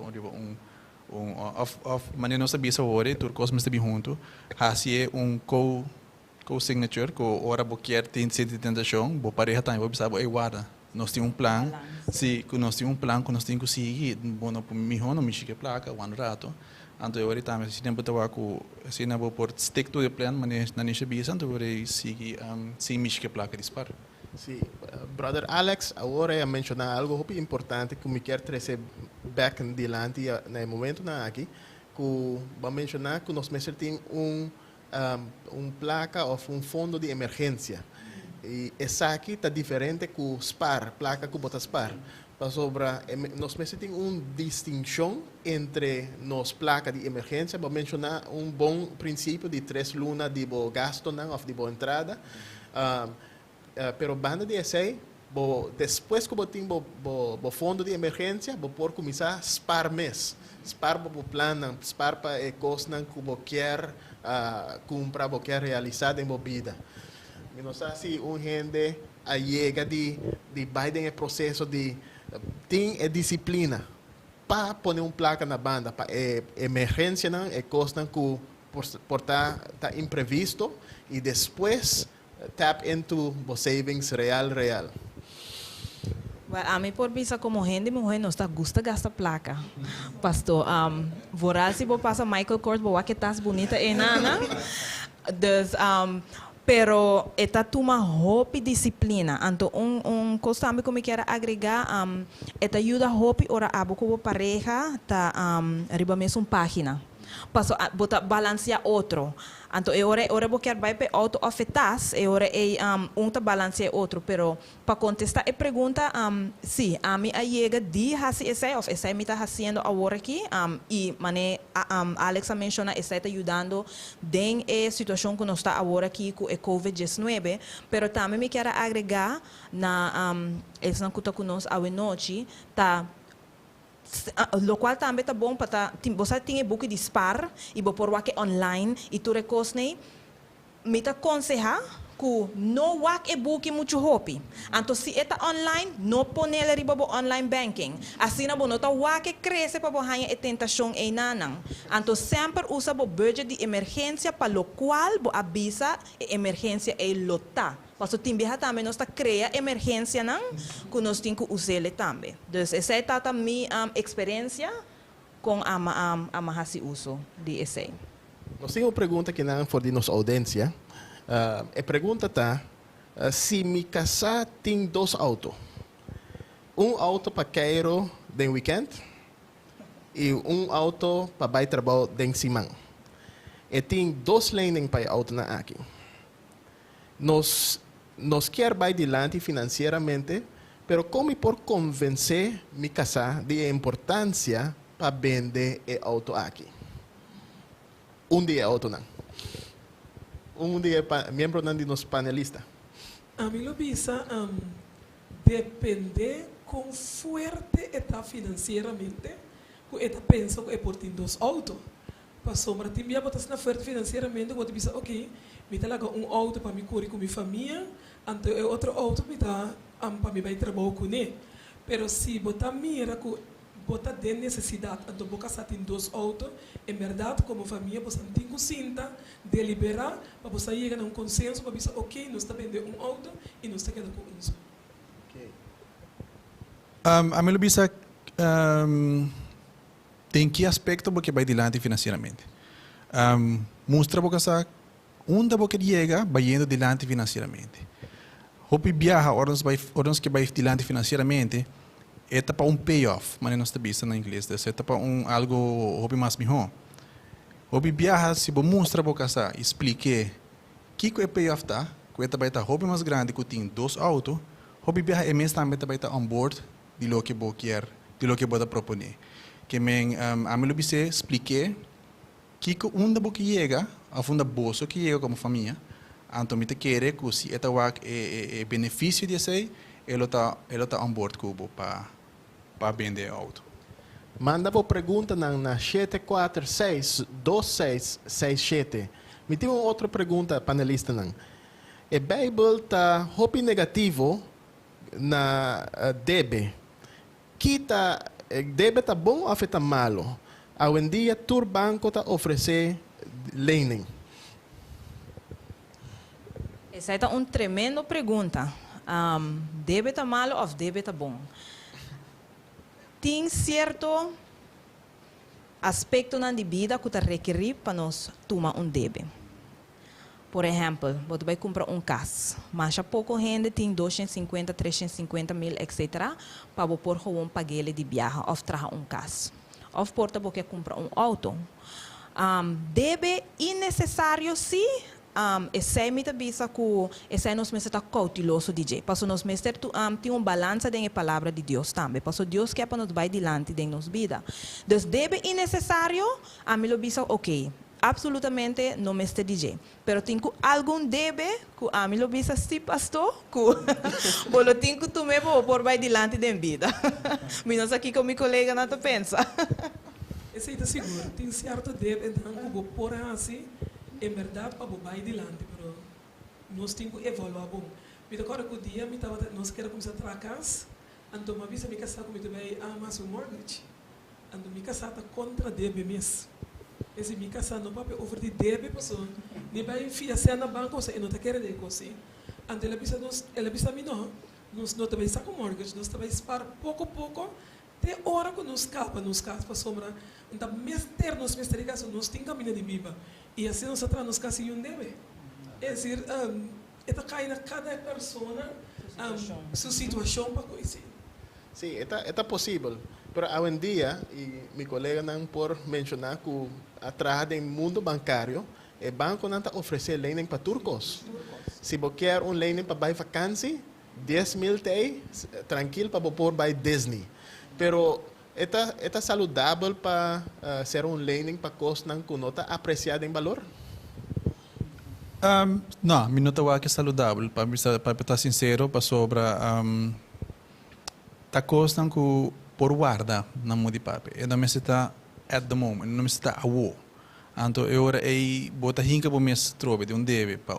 Speaker 3: of maneira não sabia se hora turcos mas também junto assim co-signature co ora boquer tem tentação bo pareja também vou saber guarda nós temos plan se nós temos plan que nós temos que seguir bom para mim não me chique placa um rato então eu também se tempo tava com se não vou por stick to the plan mas não nisso bisa então eu seguir se me chique placa dispar.
Speaker 1: Sim, brother Alex, agora eu mencionar algo muito importante que me quer trazer back adiante no momento aqui, que vou mencionar que nós temos placa ou fundo de emergência. E essa aqui está diferente com SPAR, placa que bota SPAR. Nós temos distinção entre nos placas de emergência, vou mencionar bom princípio de 3 lunas de bo gasto ou de bo entrada. Pero banda de esse, depois que botem o fundo de emergência, por começar a spar mês, spar para o plano, spar para a coisa que você quer comprar, você quer realizar em vida. Não sei se gente chega de Biden é processo de tem disciplina para pôr placa na banda, para emergência não é coisa que por tá imprevisto e depois tap into savings real.
Speaker 2: Well, a mim por visa como gente mulher não está gusta gastar placa. Pastor, voral se você passa Michael Kors, boa que tá bonita e nana. Dus pero eta tuma hopi disciplina. Então coisa também que eu quero agregar eta ajuda hopi ora abo como pareja tá arriba mesmo página. Passo bota balancear outro. Então eu vou querer vai para auto afetas e ora tá balancear outro, pero para contestar a pergunta sim, a mim chega de assim esse me está fazendo agora aqui e Alex menciona esse está ajudando em a situação que nós está agora aqui com a COVID-19, pero também me quero agregar na essa que com nós a noite tá lo qual também tá bom para você tem book de spar e vou por aqui online e tu recosne me tá aconselhar que não wak e book muito hopi. Então se está online não põe ele riba bo online banking. Assim na bonota wak cresce para bohanha e tentação e nanang. Então sempre usa bo budget de emergência para lo qual bo avisa e emergência e lota. Passo timbiha também nós cria emergência não que nós temos que usar ele também. Dus essa é a minha experiência com a uso de esse.
Speaker 1: Nós temos uma pergunta que não for de nossa audiência. A pergunta está, se me casar tem 2 autos. Um auto para Cairo de weekend e um auto para ir trabalhar de semana. E tem 2 lanes para auto na aqui. Nós queremos ir adiante financeiramente, pero como por convencer me casar de importância para vender o auto aqui? Um dia auto não. Um dia membro de nosso panelista.
Speaker 4: A mim lo bisa depende com forte está financeiramente, que está pensa que é por ter 2 autos. Para sombra tem minha botas na forte financeiramente, quando bisa ok, me tá lá um auto para me correr com minha família, então é outro auto me tá para me vai trabalhar com ele. Pero se botar mira que botar de necessidade, então boca só tem 2 autos, em verdade como família você tem que sentar, deliberar, para você chegar a um consenso, para dizer ok, nós está vendendo um auto e nós está quedando com um só.
Speaker 3: A mim, bisa, tem que aspecto porque vai adiante financeiramente. Mostra porque onde você chega, vai indo adiante financeiramente. Hopi viaja, ordens que vai adiante financeiramente, é para um payoff, mas não está visto na inglês, é para algo hopi mais melhor. Hopi viaja, se você mostra porque explique que é payoff tá, que vai estar hopi mais grande que tem 2 autos, hopi viaja é mesmo também vai estar on board de lo que você quer, de lo que você propõe. Que a mim lo explique que onde você chega, a fundo bolso que chega como família, então me quer que se é benefício de ser, ele está on board cubo para vender auto.
Speaker 1: Manda a pergunta na 746-2667. Me tem outra pergunta, panelista. A Bíblia está hopi negativo na debe. Que debe está bom ou está malo? Hoje em dia, todo banco está oferecendo lending.
Speaker 2: Essa é uma tremenda pergunta. Debe estar malo ou debe estar bom? Tem certo aspecto na vida que requer para nós tomar debe. Por exemplo, você vai comprar casa, mas há pouco gente tem 250, 350 mil, etc. para você pôr pagar ele de viagem ou trazer casa. Ou porta você comprar auto. Debe necessário sim. Esse é muito bisa que esse é nós está cauteloso DJ. Passo nós mestre tem balança da palavra de Deus também. Passo Deus quer para nós vai dilante de nossa vida. Então debe necessário a mim lo bisa ok. Absolutamente não me está DJ. Pero tem algum debe que a mim lo bisa sim pastor que bolo tem que tomar por vai dilante da vida. Minos aqui com meu colega não pensa.
Speaker 4: Esse é seguro. Tem certo debe então que vou pôr assim. Em verdade, para vai adiante, mas nós temos que evoluir bom. Me recordo que o dia nós queremos começar a trabalhar, então me avisa me casar com também a mais um mortgage, então me casar está contra débito mesmo. Esse me casar não pode oferecer débito, pessoa, nem vai enfiar se na banca ou se não está querendo de coisa. Então ela avisa me não, nós não também saco mortgage, nós também para pouco a pouco. Tem hora que nos capa para sombra, então mesmo ter nos mestericação, nós tem caminho de viva. E assim nós atrás nos casos um deve. É dizer, está caindo cada pessoa sua situação para conhecer.
Speaker 1: Sim, é possível. Mas hoje em dia, e meu colega não por mencionar que atrás do mundo bancário, o banco não está oferecendo lending para turcos. Se você quer lending para ir vacância, 10 mil tem, tranquilo para você ir Disney. Pero é saudável para ser lending para costas que não está apreciado em valor?
Speaker 3: Não, me não está saudável. Para estar sincero, para sobra está costando que por guarda na mundo de papel. E não me está at the moment, não me está a wo. Então eu bota hinca para mês trobe de debe para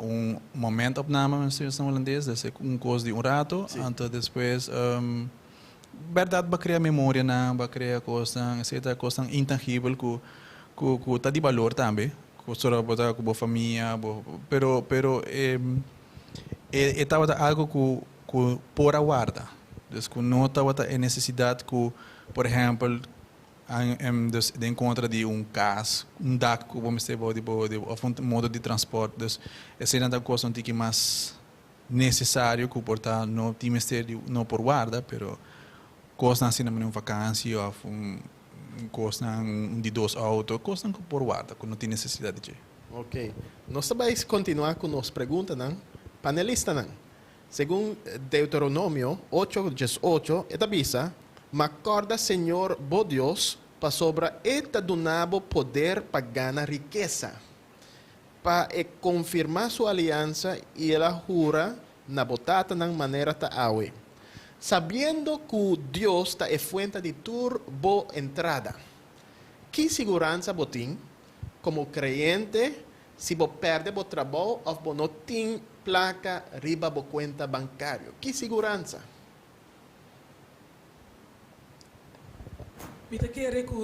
Speaker 3: momento opname na situação holandesa, desse costo de rato, então depois verdade vai criar memória não, vai criar coisa, etc, coisa intangível que tá de valor também, que só botar com a família, pero estava algo que por a guarda, então não estava a necessidade que, por exemplo, Dus de contra de caso, dak que vamos ter of modo de transporte. Dus essa é uma coisa um pouco mais necessário que portar no time não por guarda, pero coisa assim na vacância ou coisa de 2 autos, coisa que por guarda, que não tem necessidade de.
Speaker 1: Ok. Nós vamos continuar com as perguntas, não? Panelista, não? Segundo Deuteronômio 8:18, esta bisa, "Macorda, Senhor, bo Deus, para sobra eta donabo poder para ganhar riqueza, para confirmar sua aliança e ela jura na botata na maneira ta awe. Sabiendo que Deus está é fuente de tur bo entrada. Que segurança botim como creyente se bo perde bo trabalho ou bo não tem placa riba bo conta bancário? Que segurança?
Speaker 4: Mita querer que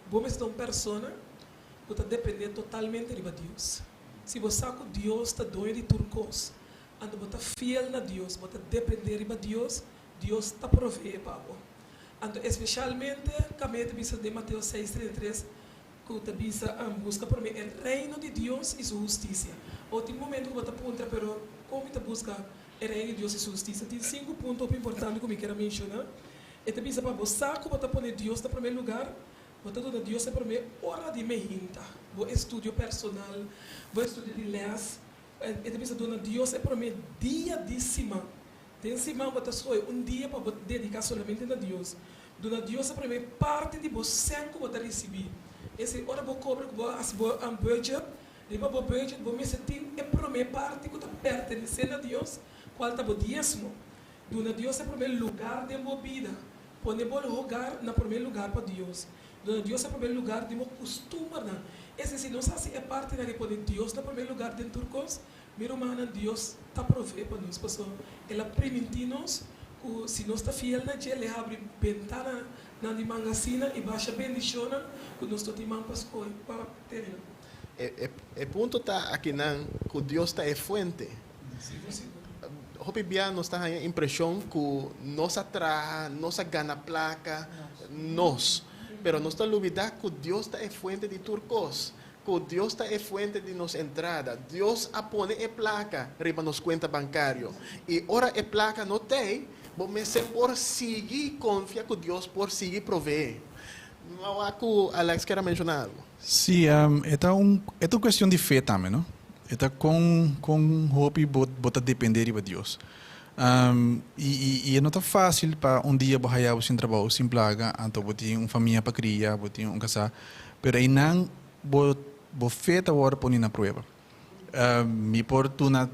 Speaker 4: vamos ser uma pessoa que está dependendo totalmente de Deus. Se você sabe que Deus está doido de turcos, ando você fiel na Deus, você depender de Deus, Deus está proveendo para você. Ando especialmente, caminho de Mateus 6:33, que você busca por mim o reino de Deus e sua justiça. Outro momento que você pergunta, pero como você busca o reino de Deus e sua justiça? Tem 5 pontos importantes que eu quero mencionar. E te bisa para você que você põe Deus no primeiro lugar, você dá Deus na primeira hora de meinta, o estudo personal, o estudo de leis, e te bisa dona Deus na primeiro dia de cima. Tem cima você só dia para você dedicar somente a Deus. Dona Deus na primeira parte de você que você receber. Esse hora você cobra que você um budget, e para o budget você tem a primeira parte que você pertence a Deus, qual está o dízimo. Dona Deus é o primeiro lugar de minha vida. Ponemos lugar no primeiro lugar para Deus. Dona Deus é o primeiro lugar de meu costume. Esse se não sabe é parte da que põe Deus no primeiro lugar dentro de nós. Meu irmão, Deus está provendo para nós. Porque ela permite-nos que se nós está fiel na dia, ele abre ventana na de mangacina e baixa bendição que nós estamos para ter.
Speaker 1: O ponto está aqui não, que Deus está é fuente. Hopi bia nos está a impressão que nossa traja, nossa gana placa, nós. Pero nós está olvidar que Deus está é fuente de turcos, que Deus está é fuente de nossa entrada. Deus apone a placa riba nos conta bancário. E ora a placa não tem, vamos ser por seguir confia que Deus por seguir prover. Não há que Alex quer mencionar algo.
Speaker 3: Sim, é uma questão de fé também, não? Está com hope bota depender de Deus. E não é fácil para dia bahaya sem trabalho, sem plaga, então botar uma família para criar, botar casar, pero aí não bo feita agora por na prova. Me porto na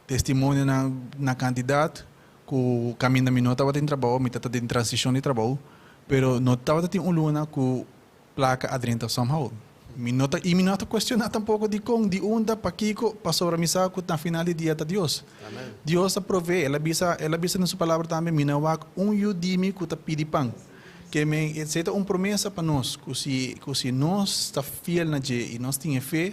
Speaker 3: testemunho na quantidade que o caminho da minha estava em trabalho, me estava em transição de trabalho, pero não estava em luna que placa adrenta somehow. Mi nota questionar tampoco de onda para Kiko para sobre misa que na final de dia de Deus.
Speaker 1: Amém.
Speaker 3: Deus provee, ela bisa na sua palavra também, minawak yudimi que pidi pang. Que me é uma promessa para nós, que se nós está fiel na dia e nós temos fé,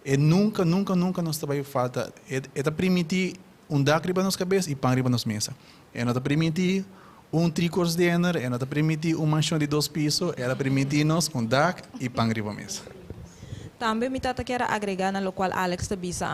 Speaker 3: e nunca nos vai falta. É permitir dak riba nos cabeça e pang riba nos mesa. É não permitir 3 quartos de dinner, é não permitir mansão de 2 pisos, ela permitir-nos dak e pang riba mesa.
Speaker 2: Também me tata quer agregar na lo qual Alex te bisa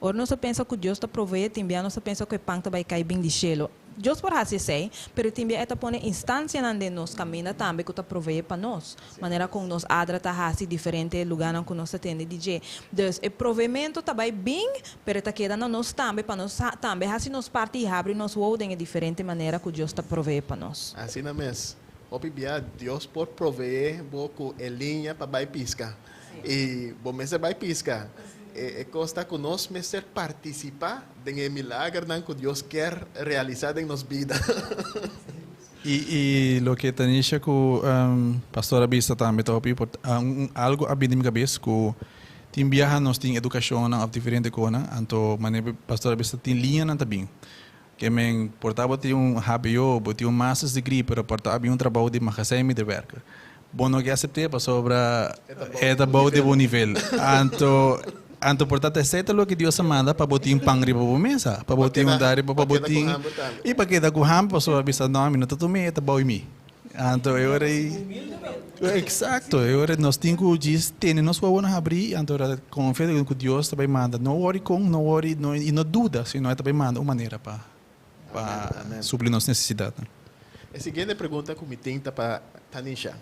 Speaker 2: or não se pensa que Deus te provee, também não se pensa que o pão te vai cair bem de cielo. Deus por assim sei, pero também é pone instância onde nos caminha também que te provee para nós. Maneira como nos adra ta hasi diferente lugar onde nós atende DJ. Dus o proveimento tá vai bem, pero tá queda na nós também para nós também hasi nos parte e abre nos de diferente maneira que Deus te provee para nós.
Speaker 1: Assim na mes. Hopi bia Deus por proveer boco em linha para vai pisca. E bom mês vai pisca. Costa que nós mesmo participar do milagre que Deus quer realizar em nossa vida.
Speaker 3: E lo que Tanisha que pastora Bisa também topi algo a minha cabeça que tem viaja nós tem educação na diferente coisa, então maneira pastora Bisa tem linha na também. Que men portava tem HBO, tem master's degree, pero portava um trabalho de magazine de werker. Bom, não que aceitei para sobre é bom de bom nível. Anto portanto aceita lo que Deus manda para botar um pão riba para mesa, para botar dari para botar e para que da com ham para sobre bisa não, não tu me é bom em mim.
Speaker 6: Então, exato, nós temos que ter nós vamos abrir, então confia que Deus também manda, não worry e não duda, senão também manda uma maneira para suprir nossa necessidade.
Speaker 1: A seguinte pergunta que me tenta para Tanisha.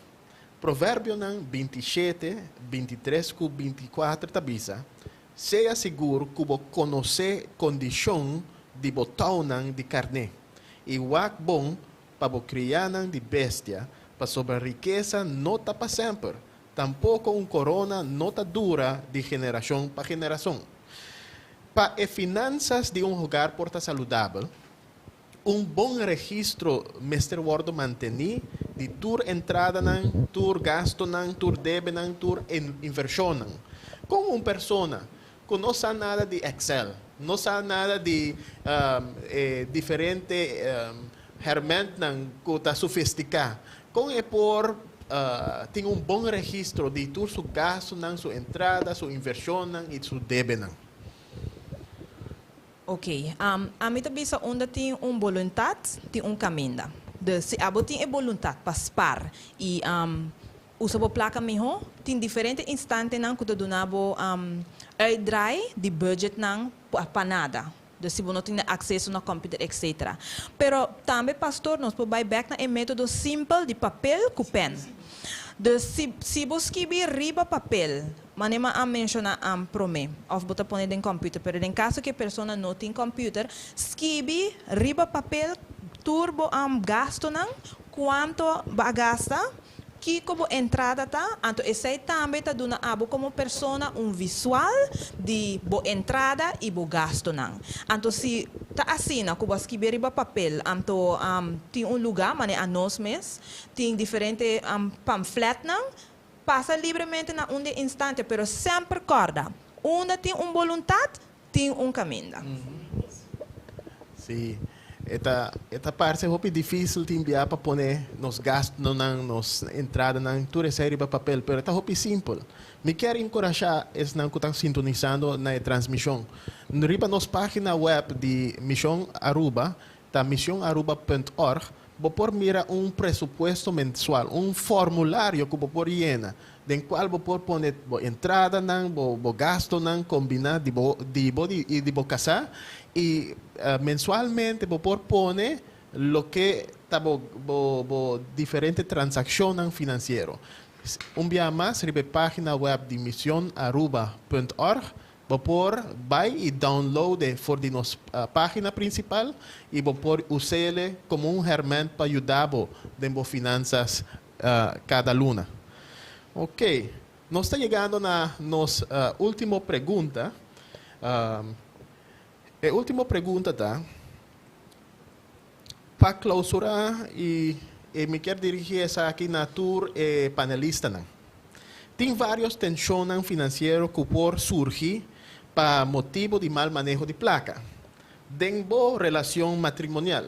Speaker 1: Provérbio 27, 23 e 24 tabisa. Seja seguro que você conhece a condição de botão de carne. E o bom para você criar de bestia, para sobre a riqueza não está para sempre. Tampouco corona não está dura de geração para geração. Para as finanças de hogar porta saudável, bom registro Mr. Word mantenir de tur entrada, tur gasto, tur débito, tur inversão. Com uma pessoa que não sabe nada de Excel, não sabe nada de diferente ferramentas que está sofisticado, com tem bom registro de tur su gasto, sua entrada, sua inversão e su débito.
Speaker 2: Ok, a mim também só onde tem vontade, tem caminho. Se a tem a vontade para spar e usa a placa melhor, tem diferentes instantes que tu donabo uitdraai de budget para nada. Dus se você não tem acesso ao computador, etc. Pero também, pastor, nós podemos back na método simples de papel com pen. Dus se você escrever riba papel, manema a mencionar prome, ou você pode pôr no computador, pero em caso que a pessoa não tem computador, escreve riba papel, turbo gasto quanto vai gastar, que como entrada tá, então esse também tá dando abo como pessoa visual de boa entrada e boa gasto então se tá assim na como escrever riba papel, então tem lugar, mas a nós mesmos tem diferente panfleto passa livremente na instante, pero sempre corda. Onde tem vontade, tem caminho.
Speaker 1: Sim. Esta parte é difícil de enviar para pôr nos gastos, nos entradas, tudo essa riba papel, pero é simples. Me quero encorajar esse que está sintonizando na transmissão. Riba nos página web de Missão Aruba, tá missionaruba.org, você pode mirar presupuesto mensual, formulário que você pode llenar, do qual você pode pôr entrada, gasto, combinar de casar, e mensualmente você pode pôr o que está diferente transações financeiras. Dia mais, a página web de missionaruba.org, você pode vai e download for de nossa página principal e você pode usá-la como ferramenta para ajudar nas finanças cada luna. Ok, nós estamos chegando na nossa última pergunta. A última pergunta tá para clausurar e me quero dirigir essa aqui na tour panelista. Tem várias tensões financeiras que podem surgir para motivo de mal manejo de placa. Dentro relação matrimonial,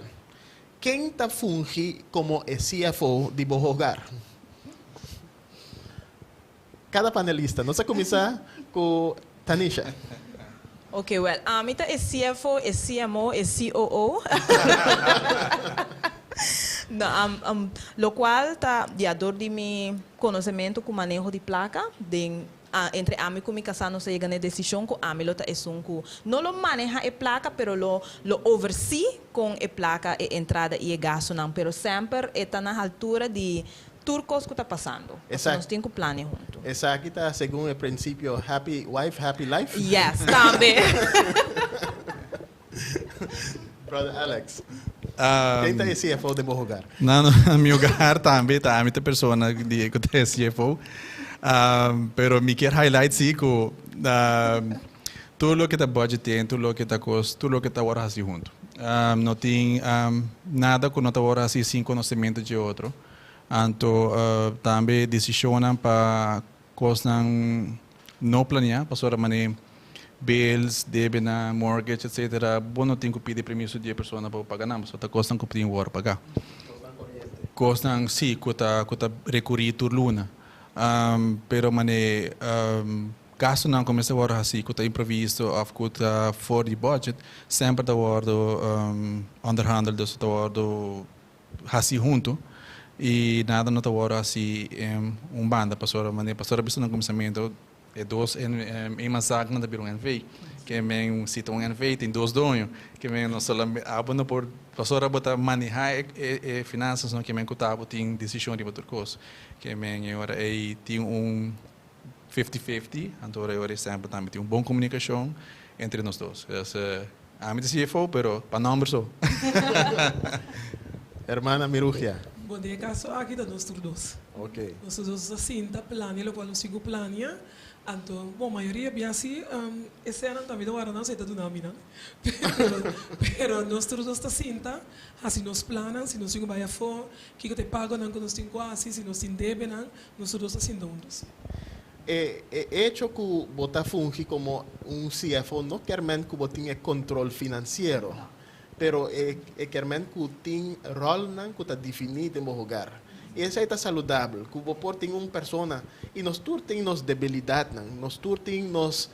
Speaker 1: quem está fungindo como CFO de seu hogar? Cada panelista. Nós vamos começar com Tanisha.
Speaker 2: Ok, well, mita é CFO, é CMO, é COO. No, lo qual está de ador de meu conhecimento com manejo de placa, entre mim e meu casado se chega na decisão que mim lo tá não lo maneja a placa, pero lo oversee com a placa e entrada e gasto não, pero sempre está na altura de turcos que está passando. Nós temos que planear junto.
Speaker 1: Essa aqui está segundo o princípio Happy Wife, Happy Life?
Speaker 2: Yes, também.
Speaker 1: Brother Alex, quem está CFO de seu hogar?
Speaker 6: Não, no meu hogar também está muita pessoa que é CFO. Pero me quero highlight sim que tudo o que está budget, tudo o que está custo, tudo o que está agora assim junto. Não tem nada que não está agora assim sem conhecimento de outro. Então, também decisões para coisas não planear, para sua maneira bills, débito, mortgage, etc. Bom, não tem que pedir permisso de pessoa para pagar nada, só está custando que tem que pagar. Custam, sim, que está recorrer por luna. Pero mané gasto não começa agora assim, que está imprevisto, ou que está fora de budget, sempre está agora underhandled, está agora assim junto. E nada não está assim banda pastora bisa no começamento é dois em massacre não tá NV que é cita NV tem dois donos que é não só abona por pastora bota manejar finanças não que é cutavo tem decisão de outra coisa que é agora tem 50-50 então agora sempre também tem boa comunicação entre nós dois a mim CFO pero para números só
Speaker 1: Hermana Mirugia.
Speaker 4: Bom dia, caso aqui da nós todos.
Speaker 1: Ok.
Speaker 4: Nós todos assim, tá planeando, o qual nós sigo planeando. Então, bom, a maioria bem assim, esse ano também não era não sei do nome, não. Pero nós todos está assim, tá? Assim nós planamos, se nós sigo vai a fora, que te pago não que nós temos quase, se nós temos deve não, nós todos assim juntos.
Speaker 1: Hecho que bota funge como CFO no quermen que botinha controle financeiro. Pero quermen que tem rol não que está definido em jogar. E isso aí está saudável, que o por tem persona e nós tur tem nos debilidade não, nós tur tem nos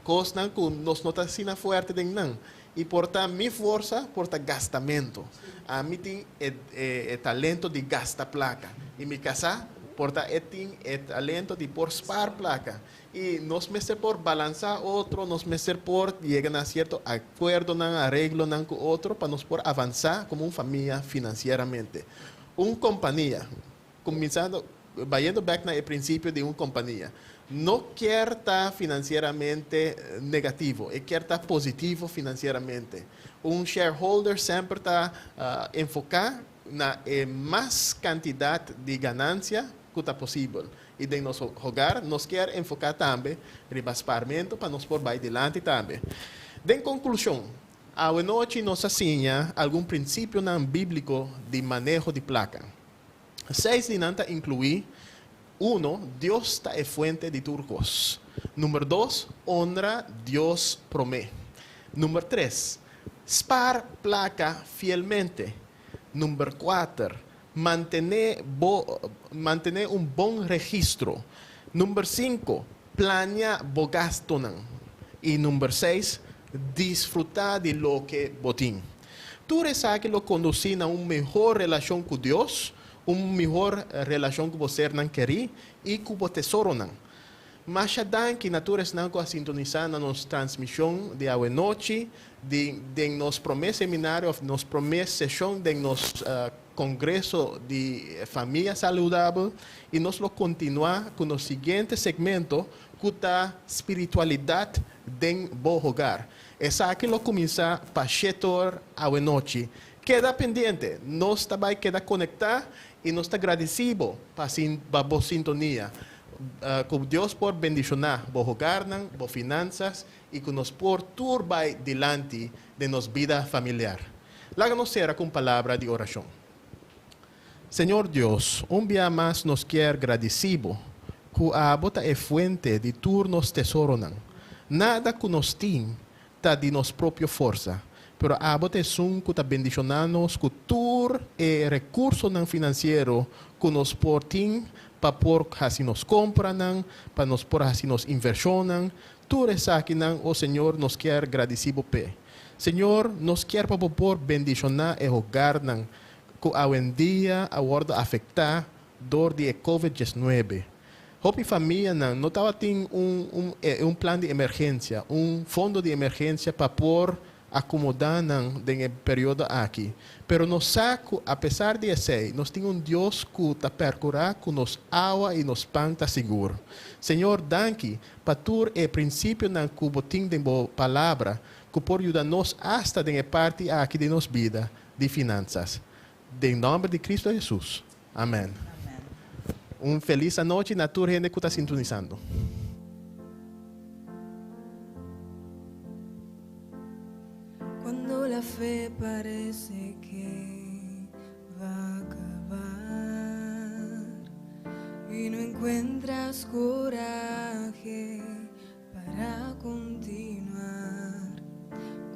Speaker 1: coisas não que nós não está sina forte den não. E porta mi força porta gastamento. A mim tem talento de gastar placa. E me casa porta tem talento de por spar placa. E nós meser por balançar outro, nós meser por chegar a certo acordo, arreglo com outro, para nós por avançar como uma família financeiramente. Uma companhia, começando, vayendo back no princípio de uma companhia, não quer estar financeiramente negativo, quer estar positivo financeiramente. Um shareholder sempre está enfocado na mais quantidade de ganância que está possível. E de nosso jogar, nós quer enfocar também rebasparmento para nós por vai adiante também. De conclusão, a noite nos ensina algum princípio não bíblico de manejo de placa. 6 de nanta inclui 1. Deus é fuente de turcos. Número 2. Honra Deus promete. Número 3. Spar placa fielmente. Número 4. Mantener bom registro. Número 5, planea bo gasto. E número 6, disfrutar de lo que botin. Tu sabe lo conduzir a uma melhor relação com Deus, uma melhor relação com você não querer e com o tesouro não. Mas dan que naturas não com a sintonizar na nossa transmissão de hoje noite, de nos promesse seminário, nos promesse sessão de nos congresso de família saudável e nós vamos continuar com o seguinte segmento que a espiritualidade de bom hogar. Essa aqui lo começa para chetor a noite. Queda pendente, nós também queda conectar e nós está agradecido para a sintonia. Com Deus por bendicionar o hogar, as finanças e que nos por turbar delante de nossa vida familiar. Láganos será com palavra de oração. Senhor Deus, dia mais nos quer agradecido que a bota é fuente de turnos tesouro não. Nada que nos tem está de nossa própria força, pero a bota é que está bendicionando-nos que tur é recurso não financeiro que nos portem para por assim nos compram, para nos por assim nos inversionam. Tu aqui não, o Senhor nos quer agradecido pe. Senhor, nos quer para por bendicionar e hogar não. Que hoje em dia a worda afetar dor de COVID-19. Hope família não estava tendo um plano de emergência, fundo de emergência para por acomodar no período aqui. Pero nós saco, apesar de isso, nós temos Deus que está percurar com nos água e nos pão está seguro. Senhor, danke para tu é princípio na que botim de boa palavra que por ajudar-nos hasta de parte aqui de nossa vida de finanças. Em nome de Cristo Jesus. Amém. Feliz noite na tua gente que está sintonizando.
Speaker 7: Cuando la fe parece que va a acabar y no encuentras coraje para continuar,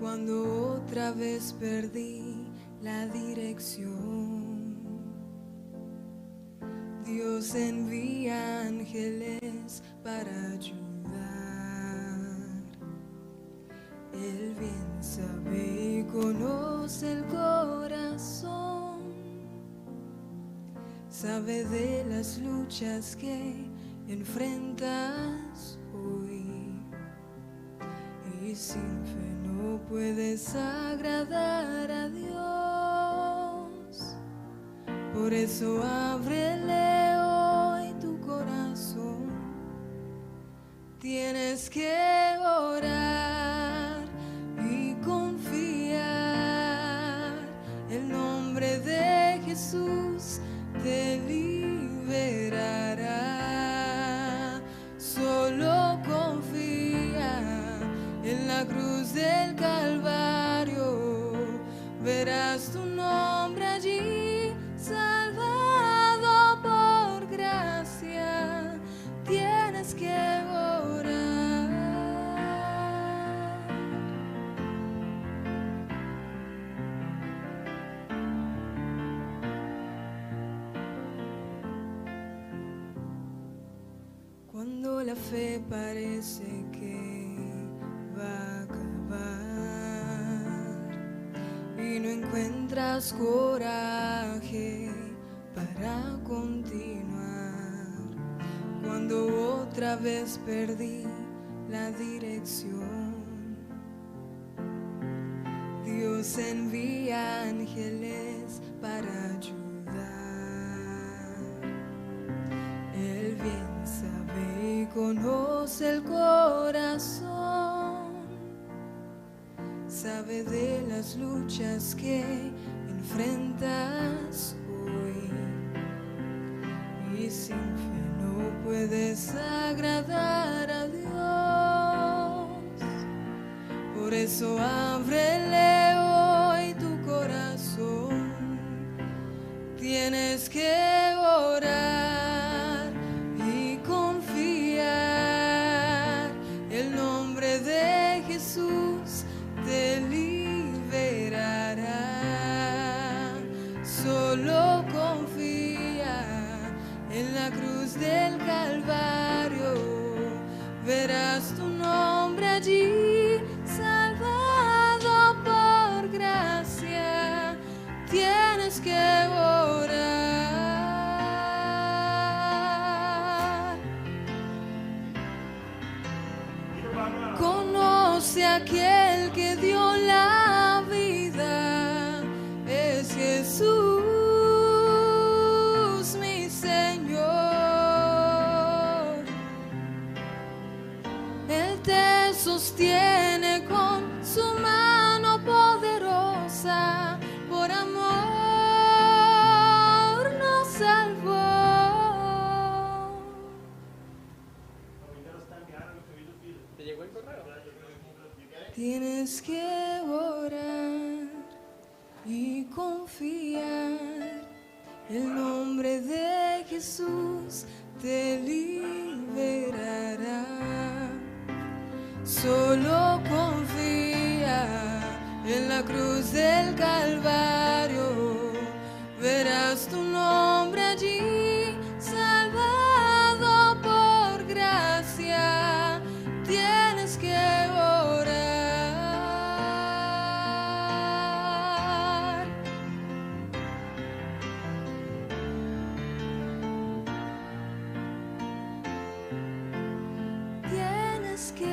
Speaker 7: cuando otra vez perdí la dirección, Dios envía ángeles para ayudar. Él bien sabe y conoce el corazón sabe de las luchas que enfrentas hoy. Y sin fe no puedes agradar a Dios. Por eso ábrele hoy tu corazón. Tienes que orar y confiar. El nombre de Jesús te liberará. Solo confía en la cruz del Calvario. Verás tu nombre allí, salvado por gracia. Tienes que orar. Cuando la fe parece que va a acabar y no encuentras coraje para continuar, cuando otra vez perdí la dirección, Dios envía ángeles para ayudar. Él bien sabe y conoce el corazón, sabe de las luchas que enfrentas hoy. Y sin fe no puedes agradar a Dios. Por eso ábrele hoy tu corazón. Tienes que orar y confiar. El nombre de Jesús te liberará. Solo confía en la cruz del Calvario. Verás tu nombre allí, salvado por gracia. Tienes que orar. Conoce a aquel que dio la vida, es Jesús, mi Señor. Él te sostiene con su mano poderosa, por amor nos salvó. Tienes que orar y confiar. El nombre de Jesús te liberará. Solo confía en la cruz del Calvario. Verás tu nombre allí, salvado por gracia. Tienes que orar. Tienes que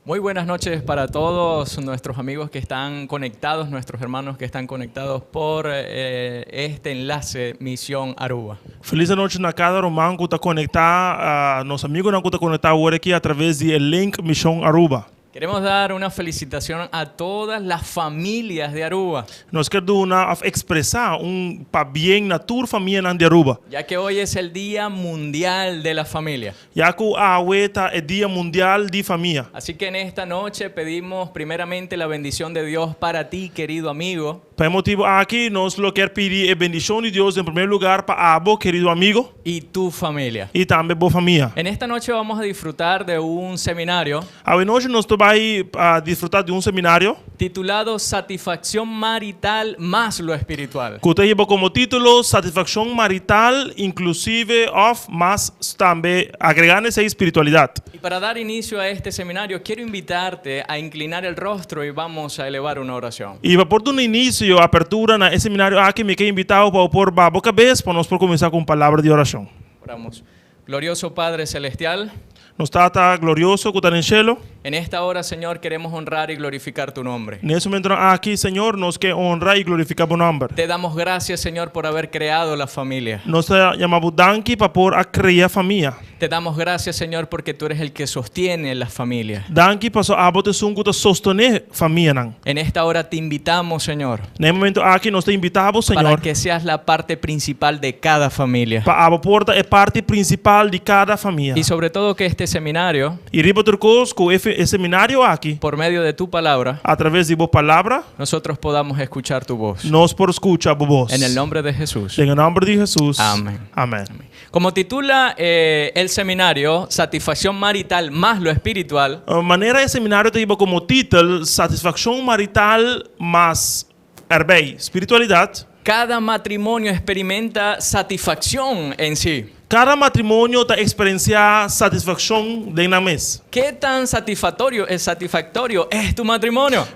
Speaker 8: Muy buenas noches para todos nuestros amigos que están conectados, nuestros hermanos que están conectados por este enlace Misión Aruba.
Speaker 9: Feliz noite na cada irmão que está conectado, nosso amigo não está conectado agora aqui através do link Missão Aruba.
Speaker 8: Queremos dar una felicitación a todas las familias de Aruba,
Speaker 9: Nós queremos expressar para bem na tua família de Aruba.
Speaker 8: ya que hoy es el Día Mundial de la Familia.
Speaker 9: Já que hoje é Dia Mundial de Família.
Speaker 8: Así que en esta noche pedimos primeramente la bendición de Dios para ti, querido amigo,
Speaker 9: Por motivo aqui, nós queremos pedir a bendição de Deus em primeiro lugar para abo, querido amigo,
Speaker 8: y tu familia.
Speaker 9: e também boa família.
Speaker 8: En esta noche vamos a disfrutar de un seminario
Speaker 9: Hoje nós vamos desfrutar de seminário
Speaker 8: titulado Satisfacción Marital más lo Espiritual.
Speaker 9: que tem como título Satisfação Marital, inclusive of, mas também agregando essa espiritualidade.
Speaker 8: Y para dar inicio a este seminario, quiero invitarte a inclinar el rostro y vamos a elevar una oración.
Speaker 9: E para pôr no início, a abertura na seminário aqui, me quero invitar para pôr a boca cabeça para nós começar com palavra de oração.
Speaker 8: Oramos. Glorioso Padre Celestial,
Speaker 9: Nos Tata glorioso que está no céu.
Speaker 8: en esta hora, Señor, queremos honrar y glorificar tu nombre.
Speaker 9: Nesse momento aqui, Senhor, nós queremos honrar e glorificar o nome.
Speaker 8: Te damos gracias, Señor, por haber creado la familia.
Speaker 9: Nós chamamos danke para pôr a criar família.
Speaker 8: Te damos gracias, Señor, porque tú eres el que sostiene la familia.
Speaker 9: Danke para a botação que sostener família.
Speaker 8: En esta hora te invitamos, Señor,
Speaker 9: Nesse momento aqui, nós te invitamos,
Speaker 8: para
Speaker 9: Senhor,
Speaker 8: que seas la parte principal de cada familia.
Speaker 9: para a porta é parte principal de cada família.
Speaker 8: Y sobre todo que este seminario,
Speaker 9: E riba turcos com esse seminário aqui,
Speaker 8: por medio de tu palabra,
Speaker 9: através de boa palavra,
Speaker 8: nosotros podamos escuchar tu voz.
Speaker 9: nós por escutar a voz.
Speaker 8: En el nombre de Jesús.
Speaker 9: Em nome de Jesus.
Speaker 8: Amén.
Speaker 9: Amém.
Speaker 8: Como titula el seminario Satisfacción Marital más lo Espiritual,
Speaker 9: A maneira esse seminário tem como título Satisfação Marital mais Herbei, Espiritualidade.
Speaker 8: cada matrimonio experimenta satisfacción en sí.
Speaker 9: Cada matrimônio está experienciando satisfação dentro da mesa.
Speaker 8: ¿Qué tan satisfactorio es tu matrimonio?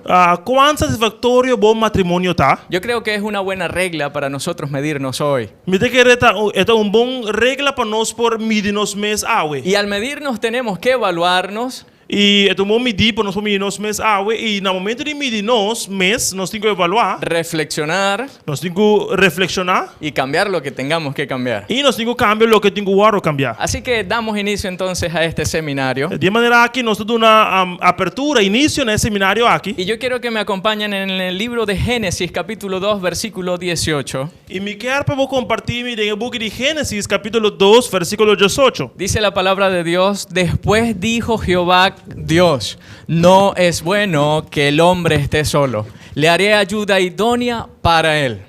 Speaker 9: Quão satisfatório bom matrimônio está?
Speaker 8: Yo creo que es una buena regla para nosotros medirnos hoy.
Speaker 9: Me te que é bom regra para nós por medir-nos mês hoje.
Speaker 8: Y al medirnos tenemos que evaluarnos
Speaker 9: E é bom medir para nós medir-nos mês hoje. E no momento de medir-nos mês, nós temos que evaluar,
Speaker 8: reflexionar
Speaker 9: nós temos que reflexionar
Speaker 8: y cambiar lo que tengamos que cambiar.
Speaker 9: e nós temos que cambiar o que temos que cambiar.
Speaker 8: Así que damos inicio entonces a este seminario.
Speaker 9: De maneira que nós temos uma abertura, início nesse seminário aqui.
Speaker 8: Y yo quiero que me acompañen en el libro de Génesis, capítulo 2, versículo 18.
Speaker 9: E me quero para compartilhar no livro de Gênesis, capítulo 2, versículo 18.
Speaker 8: Dice la palabra de Dios: después dijo Jehová Dios, no es bueno que el hombre esté solo. Le haré ayuda idónea para él.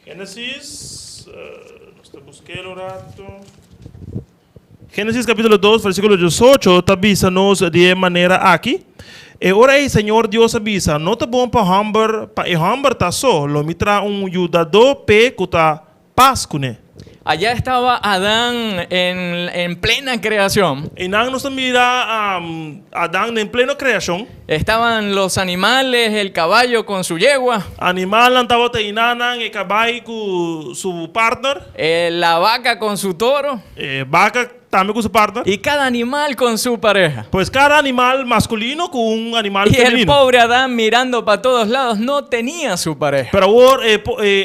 Speaker 9: Gênesis, busquei rato. Gênesis capítulo 2, versículo 18, avisa-nos de maneira aqui. E ora aí, Senhor Deus avisa, não tá bom para hamber tá só, lo me tra ajudador pe que tá paz com ele.
Speaker 8: Allá estaba Adán en plena creación.
Speaker 9: E não nos mira Adão em plena criação.
Speaker 8: Estaban los animales, el caballo con su yegua,
Speaker 9: Animal estava teinando e caballo com seu partner,
Speaker 8: la vaca con su toro
Speaker 9: vaca também com seu partner.
Speaker 8: y cada animal con su pareja.
Speaker 9: Pues cada animal masculino con animal
Speaker 8: Y el
Speaker 9: femenino.
Speaker 8: pobre Adán, mirando para todos lados, no tenía su pareja.
Speaker 9: Pero ahora,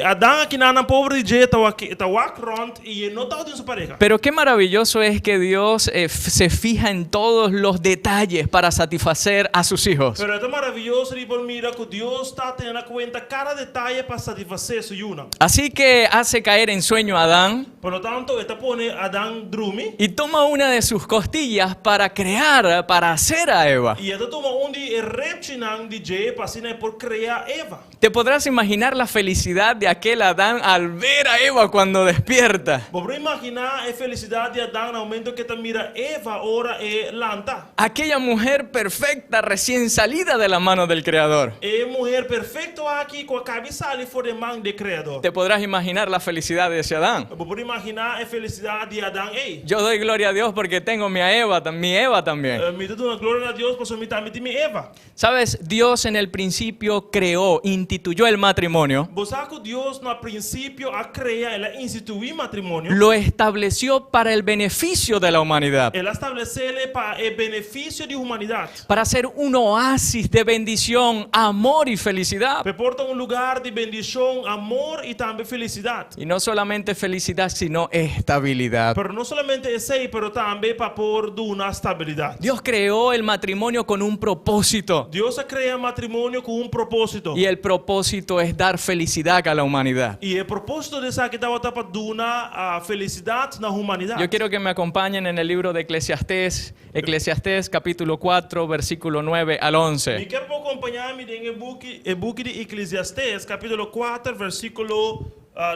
Speaker 9: Adán aquí nada pobre de estaba rond y no estaba con su pareja.
Speaker 8: Pero qué maravilloso es que Dios se fija en todos los detalles para satisfacer a sus hijos.
Speaker 9: Pero es maravilloso y por mira que Dios está teniendo en cuenta cada detalle para satisfacer su yuna.
Speaker 8: Así que hace caer en sueño a Adán
Speaker 9: Por lo tanto, esta pone Adán drumi
Speaker 8: y toma una de sus costillas para crear, para hacer a Eva.
Speaker 9: y esta toma un de repchinan DJ para así por crear Eva.
Speaker 8: Te podrás imaginar la felicidad de aquel Adán al ver a Eva cuando despierta.
Speaker 9: Vamos imaginar a felicidad de Adán al momento que te mira Eva ahora lanta.
Speaker 8: Aquella mujer perfecta recién salida de la mano del Creador.
Speaker 9: Mujer perfecta aquí con la cabeza ali for the man de Creador.
Speaker 8: Te podrás imaginar la felicidad de ese Adán.
Speaker 9: Vamos imaginar a felicidad de Adán.
Speaker 8: Yo doy gloria a Dios porque tengo mi Eva también.
Speaker 9: Me dá uma glória a Deus, porque me também tem Eva.
Speaker 8: Sabes, Dios en el principio creó, instituyó el matrimonio,
Speaker 9: Você sabe que Deus no princípio a criar, ela instituiu matrimônio.
Speaker 8: lo estableció para el beneficio de la humanidad,
Speaker 9: Ela estabeleceu ele para o benefício da humanidade.
Speaker 8: para ser un oasis de bendición, amor y felicidad.
Speaker 9: Porta lugar de bendição, amor e também felicidade.
Speaker 8: Y no solamente felicidad, sino estabilidad.
Speaker 9: Pero não somente esse aí, pero também para pôr uma estabilidade.
Speaker 8: Dios creó el matrimonio con un propósito.
Speaker 9: Deus cria matrimônio com propósito.
Speaker 8: Y el propósito es dar felicidad a la humanidad.
Speaker 9: E o propósito dessa que estava para dar a felicidade na humanidade.
Speaker 8: Yo quiero que me acompañen en el libro de Eclesiastés capítulo 4, versículo 9 al
Speaker 9: Me
Speaker 8: 11.
Speaker 9: quero acompanhar-me em book de Eclesiastés, capítulo 4, versículo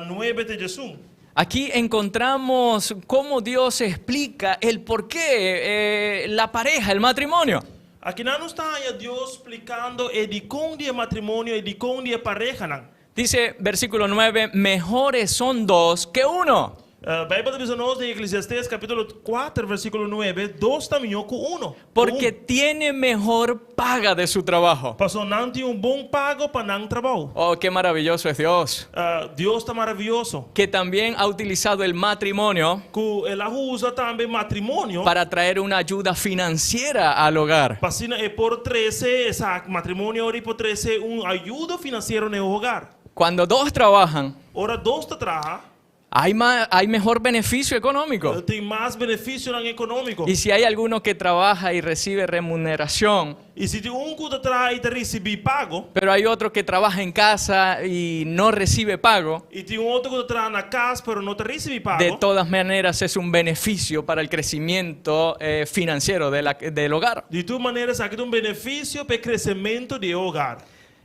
Speaker 9: 9 de Jesus.
Speaker 8: Aquí encontramos cómo Dios explica el por qué la pareja, el matrimonio.
Speaker 9: Aqui não está Deus explicando de como é matrimônio e de como é pareja. Não.
Speaker 8: Dice versículo 9, mejores son dos que uno.
Speaker 9: Bíblia diz-nos em Eclesiastés capítulo 4, versículo 9, dois caminham com um.
Speaker 8: Porque tiene mejor paga de su trabajo.
Speaker 9: Passou não tem bom pago para não trabalho.
Speaker 8: Oh, qué maravilloso es Dios.
Speaker 9: Deus está maravilhoso.
Speaker 8: Que también ha utilizado el matrimonio
Speaker 9: Que ela usa também matrimônio
Speaker 8: para traer una ayuda financiera al hogar.
Speaker 9: para por 13, essa matrimônio e por 13 ajuda financeira no hogar.
Speaker 8: Cuando dos trabajan,
Speaker 9: Ora dois trabalham.
Speaker 8: hay mejor beneficio económico.
Speaker 9: Tem mais benefício econômico.
Speaker 8: Y si hay alguno que trabaja y recibe remuneración,
Speaker 9: E se tem que trabalha e recebe pago,
Speaker 8: pero hay otro que trabaja en casa y no recibe pago,
Speaker 9: e tem outro que trabalha na casa, pero não recebe pago,
Speaker 8: de todas maneras es un beneficio para el crecimiento financiero del hogar.
Speaker 9: de todas maneiras, aqui tem benefício para o crescimento do hogar.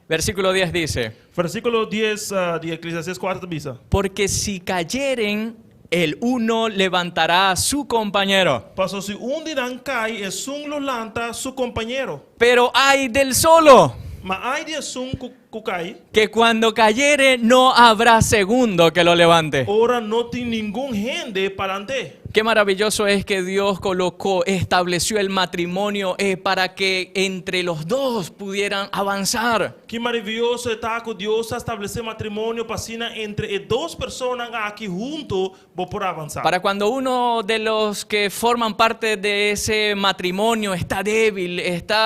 Speaker 8: Versículo 10 dice,
Speaker 9: Versículo 10 de Eclesiastés 4 dice:
Speaker 8: porque si cayeren, el uno levantará a su compañero,
Speaker 9: Pasó si de não cai, es lo lanta su compañero.
Speaker 8: pero hay del solo,
Speaker 9: Mas hay de que cai,
Speaker 8: que cuando cayere no habrá segundo que lo levante.
Speaker 9: ora não tem ninguém gente para ante.
Speaker 8: Qué maravilloso es que Dios estableció el matrimonio para que entre los dos pudieran avanzar.
Speaker 9: Que maravilhoso está que Deus estabeleceu matrimônio para entre duas pessoas aqui junto por avançar.
Speaker 8: Para cuando uno de los que forman parte de ese matrimonio está débil,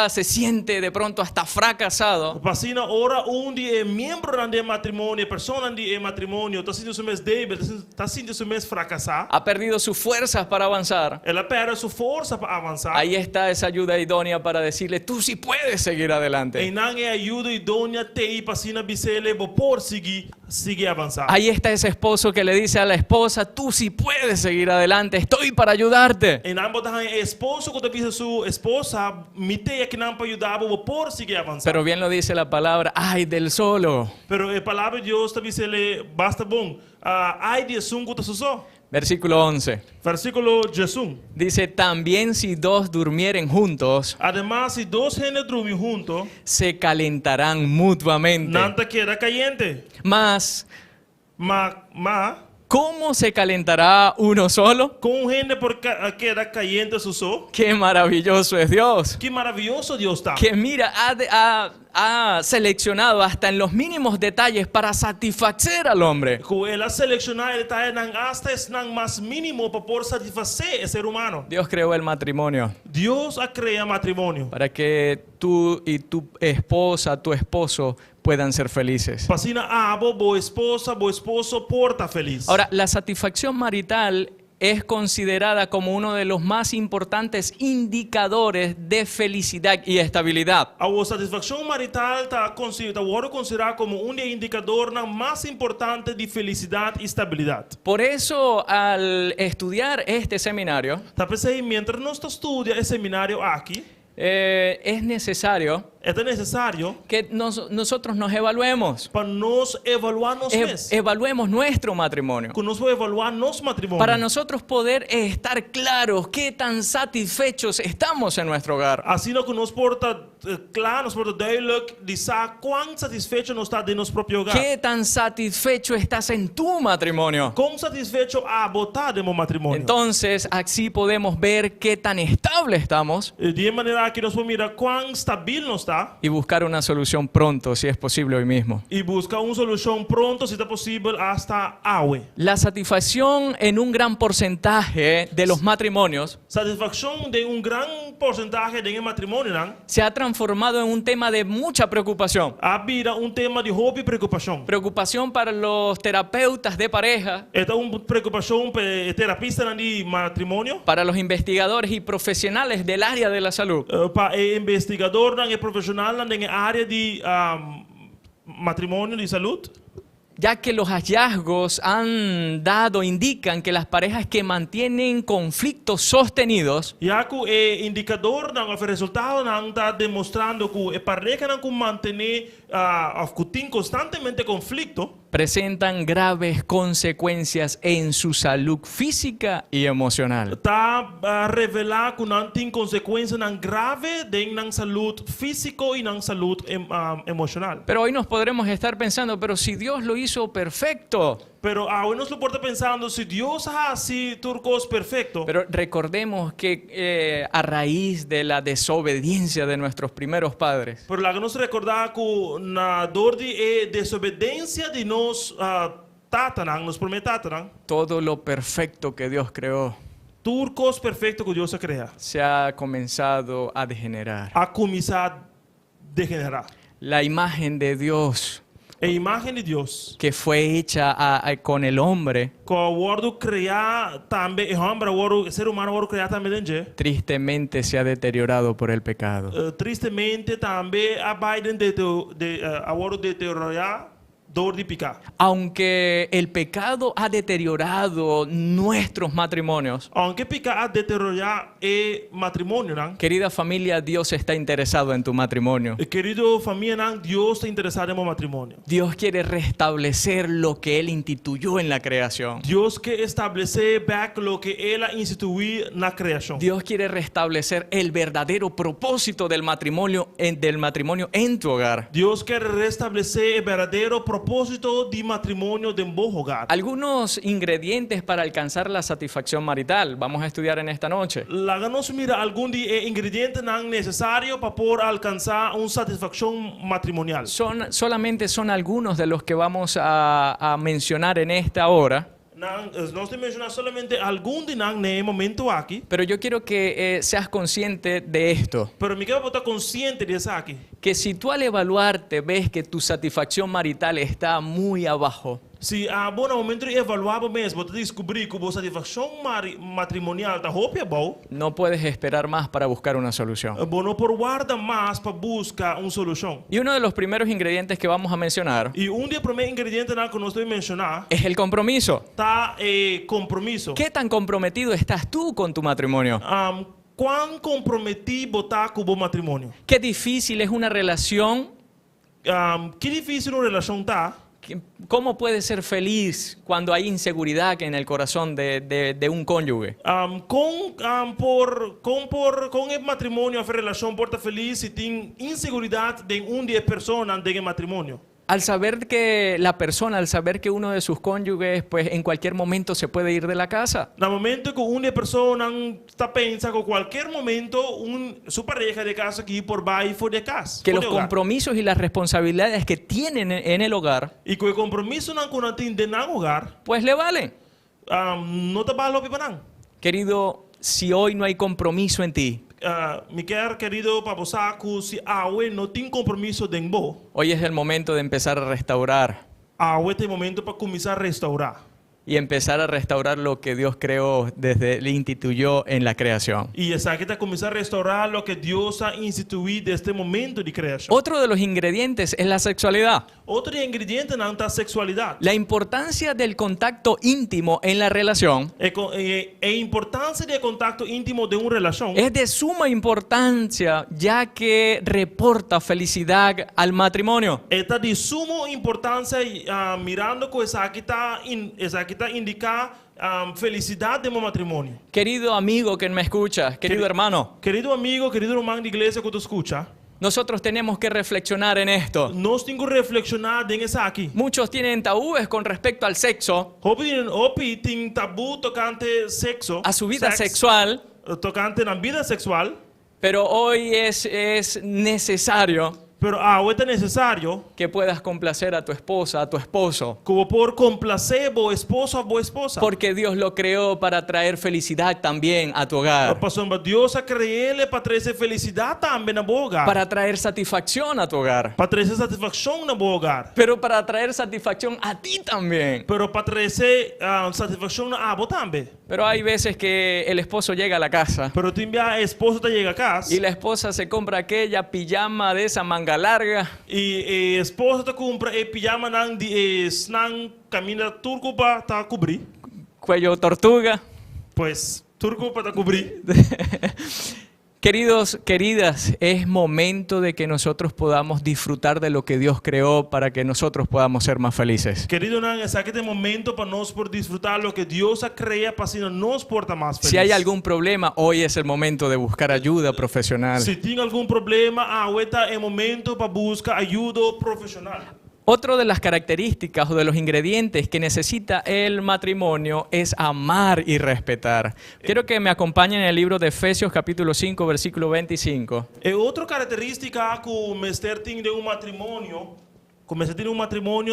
Speaker 8: se siente de pronto hasta fracasado,
Speaker 9: Para ora de membro do matrimônio, pessoa do matrimônio, está sentindo mais débil, está sentindo mais fracassar.
Speaker 8: ha perdido sus fuerzas para avanzar.
Speaker 9: Ela perde sua força para avançar.
Speaker 8: Ahí está esa ayuda idónea para decirle, tú sí puedes seguir
Speaker 9: E
Speaker 8: adelante.
Speaker 9: não é ajuda idônea ter para bisele por seguir avançar.
Speaker 8: Ahí está ese esposo que le dice a la esposa, tú sí puedes seguir adelante, estoy para ayudarte.
Speaker 9: E não botar esposo que avisa sua esposa, me tem que não para ajudar por seguir avançar.
Speaker 8: Pero bien lo dice la palabra, ay del solo.
Speaker 9: Pero a palavra de Deus está dizendo basta bom. Ai de sungo tá só.
Speaker 8: Versículo 11.
Speaker 9: Versículo 11.
Speaker 8: Dice, también si dos durmieren juntos,
Speaker 9: Además, se dois gente dormem juntos,
Speaker 8: se calentarán mutuamente.
Speaker 9: não te queda caliente.
Speaker 8: Mas,
Speaker 9: Mas
Speaker 8: ¿cómo se calentará uno solo?
Speaker 9: com gente queda caliente só.
Speaker 8: Qué maravilloso es Dios.
Speaker 9: Que maravilhoso Deus está.
Speaker 8: Que mira, ha seleccionado hasta en los mínimos detalles para satisfacer al hombre.
Speaker 9: Que ela selecionar ele tá hasta não mais mínimo para por satisfazer o ser humano.
Speaker 8: Dios creó el matrimonio
Speaker 9: Deus a crea matrimônio.
Speaker 8: para que tú y tu esposa, tu esposo puedan ser felices.
Speaker 9: Pasina boa esposo porta feliz.
Speaker 8: Ahora, la satisfacción marital es considerada como uno de los más importantes indicadores de felicidad y estabilidad.
Speaker 9: A satisfação marital está considerada como indicador mais importante de felicidade e estabilidade.
Speaker 8: Por eso, al estudiar este seminario,
Speaker 9: Tá pensei, mientras nós estudia esse seminário aqui,
Speaker 8: es necesario
Speaker 9: É necessário
Speaker 8: que nosotros nos evaluemos.
Speaker 9: para nós evaluar nós mesmos.
Speaker 8: Evaluemos nuestro matrimonio.
Speaker 9: Que nós vamos evaluar nosso matrimônio.
Speaker 8: Para nosotros poder estar claros qué tan satisfechos estamos en nuestro hogar.
Speaker 9: Assim que nós porta claro, nós porta duidelijk dizer quão satisfeito nós está de nosso próprio hogar.
Speaker 8: ¿Qué tan satisfecho estás en tu matrimonio?
Speaker 9: Quão satisfeito a botar de meu matrimônio.
Speaker 8: Entonces, así podemos ver qué tan estable estamos
Speaker 9: De maneira que nós vamos mirar quão estável nós está
Speaker 8: y buscar una solución pronto, si es posible hoy mismo.
Speaker 9: e buscar uma solução pronto, se está possível, hasta hoje.
Speaker 8: La satisfacción en un gran porcentaje de los matrimonios
Speaker 9: Satisfação de grande porcentagem de matrimônio, não?
Speaker 8: se ha transformado en un tema de mucha preocupación.
Speaker 9: A vida tema de roupa e preocupação.
Speaker 8: Preocupación para los terapeutas de pareja,
Speaker 9: É preocupação para terapista de matrimônio,
Speaker 8: para los investigadores y profesionales del área de la salud.
Speaker 9: para investigador e profissional na área de matrimônio de saúde.
Speaker 8: Ya que los hallazgos indican que las parejas que mantienen conflictos sostenidos
Speaker 9: Já que o indicador, o resultado está demonstrando que a pareja não mantém que tem constantemente conflito,
Speaker 8: presentan graves consecuencias en su salud física y emocional.
Speaker 9: está revelar que não tem consequências graves na saúde física e na saúde emocional.
Speaker 8: Pero hoy nos podremos estar pensando, pero si Dios lo hizo perfecto.
Speaker 9: Pero hoy nos lo porta pensando, si Dios hace turcos perfecto.
Speaker 8: Pero recordemos que a raíz de la desobediencia de nuestros primeros padres,
Speaker 9: Pero lá que nos recordar que na dor de desobediência de nos tatarang, nos primeros tatarang,
Speaker 8: todo lo perfecto que Dios creó
Speaker 9: turcos perfecto que Dios crea,
Speaker 8: se ha comenzado a degenerar.
Speaker 9: a começar a degenerar.
Speaker 8: La imagen de Dios
Speaker 9: A imagem de Deus,
Speaker 8: que fue hecha con el hombre,
Speaker 9: que o wordo criar também, o ser humano o criar também dentro,
Speaker 8: tristemente se ha deteriorado por el pecado.
Speaker 9: tristemente também a Biden a wordo deteriorar dor de picar.
Speaker 8: Aunque el pecado ha deteriorado nuestros matrimonios,
Speaker 9: Aunque picar a deteriorar matrimônio, não?
Speaker 8: querida familia, Dios está interesado en tu matrimonio.
Speaker 9: Querido família, não, Deus está interessado em meu matrimônio.
Speaker 8: Dios quiere restablecer lo que Él instituyó en la creación.
Speaker 9: Deus quer estabelecer back lo que ela instituiu na criação.
Speaker 8: Dios quiere restablecer el verdadero propósito del matrimonio en tu hogar.
Speaker 9: Deus quer restabelecer o verdadeiro propósito de matrimônio de um bom hogar.
Speaker 8: Algunos ingredientes para alcanzar la satisfacción marital vamos a estudiar en esta noche.
Speaker 9: Lá nos mira algum de ingredientes não necessário para poder alcançar uma satisfação matrimonial.
Speaker 8: Solamente son algunos de los que vamos a mencionar en esta hora.
Speaker 9: Nós temos mencionar solamente algum de não nesse momento aqui.
Speaker 8: Pero yo quiero que seas consciente de esto.
Speaker 9: Pero me quero estar consciente disso aqui.
Speaker 8: Que si tú al evaluarte ves que tu satisfacción marital está muy abajo,
Speaker 9: Se a bom momento de evaluar mesmo, você descobrir que a satisfação matrimonial está roupa bom,
Speaker 8: no puedes esperar más para buscar una solución.
Speaker 9: bom não por guarda mais para buscar uma solução.
Speaker 8: Y uno de los primeros ingredientes que vamos a mencionar
Speaker 9: E dos primeiros ingredientes que nós temos mencionar
Speaker 8: es el compromiso.
Speaker 9: está compromisso.
Speaker 8: ¿Qué tan comprometido estás tú con tu matrimonio?
Speaker 9: Quão comprometido está com o bom matrimônio?
Speaker 8: Qué difícil es una relación.
Speaker 9: Que difícil uma relação está.
Speaker 8: ¿Cómo puedes ser feliz cuando hay inseguridad en el corazón de un cónyuge?
Speaker 9: Com o matrimônio, a relação porta feliz se tem inseguridade de de pessoas de matrimônio.
Speaker 8: Al saber que uno de sus cónyuges, pues en cualquier momento se puede ir de la casa.
Speaker 9: No momento que uma pessoa está pensando que qualquer momento sua pareja de casa que ir por baixo fora de casa.
Speaker 8: Que los compromisos y las responsabilidades que tienen en el hogar,
Speaker 9: E que o compromisso não tem de não hogar,
Speaker 8: pues le valen.
Speaker 9: não te vale para não.
Speaker 8: Querido, si hoy no hay compromiso en ti,
Speaker 9: Me querido para você que se hoje não tem compromisso de
Speaker 8: hoy es el momento de empezar a restaurar.
Speaker 9: hoje é o momento para começar a restaurar.
Speaker 8: y empezar a restaurar lo que Dios creó desde le instituyó en la creación.
Speaker 9: Y esa que te comienza a restaurar lo que Dios ha instituido desde este momento de creación.
Speaker 8: Otro de los ingredientes es la sexualidad.
Speaker 9: Otro ingrediente es la sexualidad.
Speaker 8: La importancia del contacto íntimo en la relación
Speaker 9: Importancia del contacto íntimo de una relación
Speaker 8: es de suma importancia, ya que reporta felicidad al matrimonio.
Speaker 9: esta de suma importancia mirando que esa que está indica felicidad de un matrimonio.
Speaker 8: Querido amigo que me escucha, querido hermano,
Speaker 9: Querido amigo, querido hermano de iglesia que tú escuchas,
Speaker 8: nosotros tenemos que reflexionar en esto.
Speaker 9: nós temos que reflexionar en esa aquí.
Speaker 8: Muchos tienen tabúes con respecto al sexo,
Speaker 9: Hopi tem tabu tocante sexo,
Speaker 8: a su vida
Speaker 9: sex,
Speaker 8: sexual,
Speaker 9: tocante na vida sexual,
Speaker 8: pero hoy es necesario
Speaker 9: pero ahora es necesario
Speaker 8: que puedas complacer a tu esposa, a tu esposo,
Speaker 9: como por complacer a esposo a esposa.
Speaker 8: porque Dios lo creó para traer felicidad también a tu hogar,
Speaker 9: Pastor, Dios a crearle para trazer felicidade também na boa hogar.
Speaker 8: para traer satisfacción a tu hogar,
Speaker 9: Para trazer satisfação na boa hogar.
Speaker 8: pero para traer satisfacción a ti también.
Speaker 9: Pero para trazer satisfação na abo também.
Speaker 8: Pero hay veces que el esposo llega a la casa
Speaker 9: Pero também a esposa te chega a casa
Speaker 8: y la esposa se compra aquella pijama de esa manga larga
Speaker 9: e a esposa te compra e pijama nang de snang camina turco para ta cobrir.
Speaker 8: cuello tortuga.
Speaker 9: Pues turco para ta cobrir.
Speaker 8: Queridos, queridas, es momento de que nosotros podamos disfrutar de lo que Dios creó para que nosotros podamos ser más felices.
Speaker 9: Querido Nan, es este momento para nós por disfrutar lo que Dios ha creado para si nos porta más feliz.
Speaker 8: Si hay algún problema, hoy es el momento de buscar ayuda profesional.
Speaker 9: Si tiene algún problema, ahorita es el momento para buscar ayuda profesional.
Speaker 8: Otra de las características o de los ingredientes que necesita el matrimonio es amar y respetar. Quiero que me acompañen en el libro de Efesios capítulo 5, versículo 25.
Speaker 9: Otra característica que Mester tiene de un matrimonio,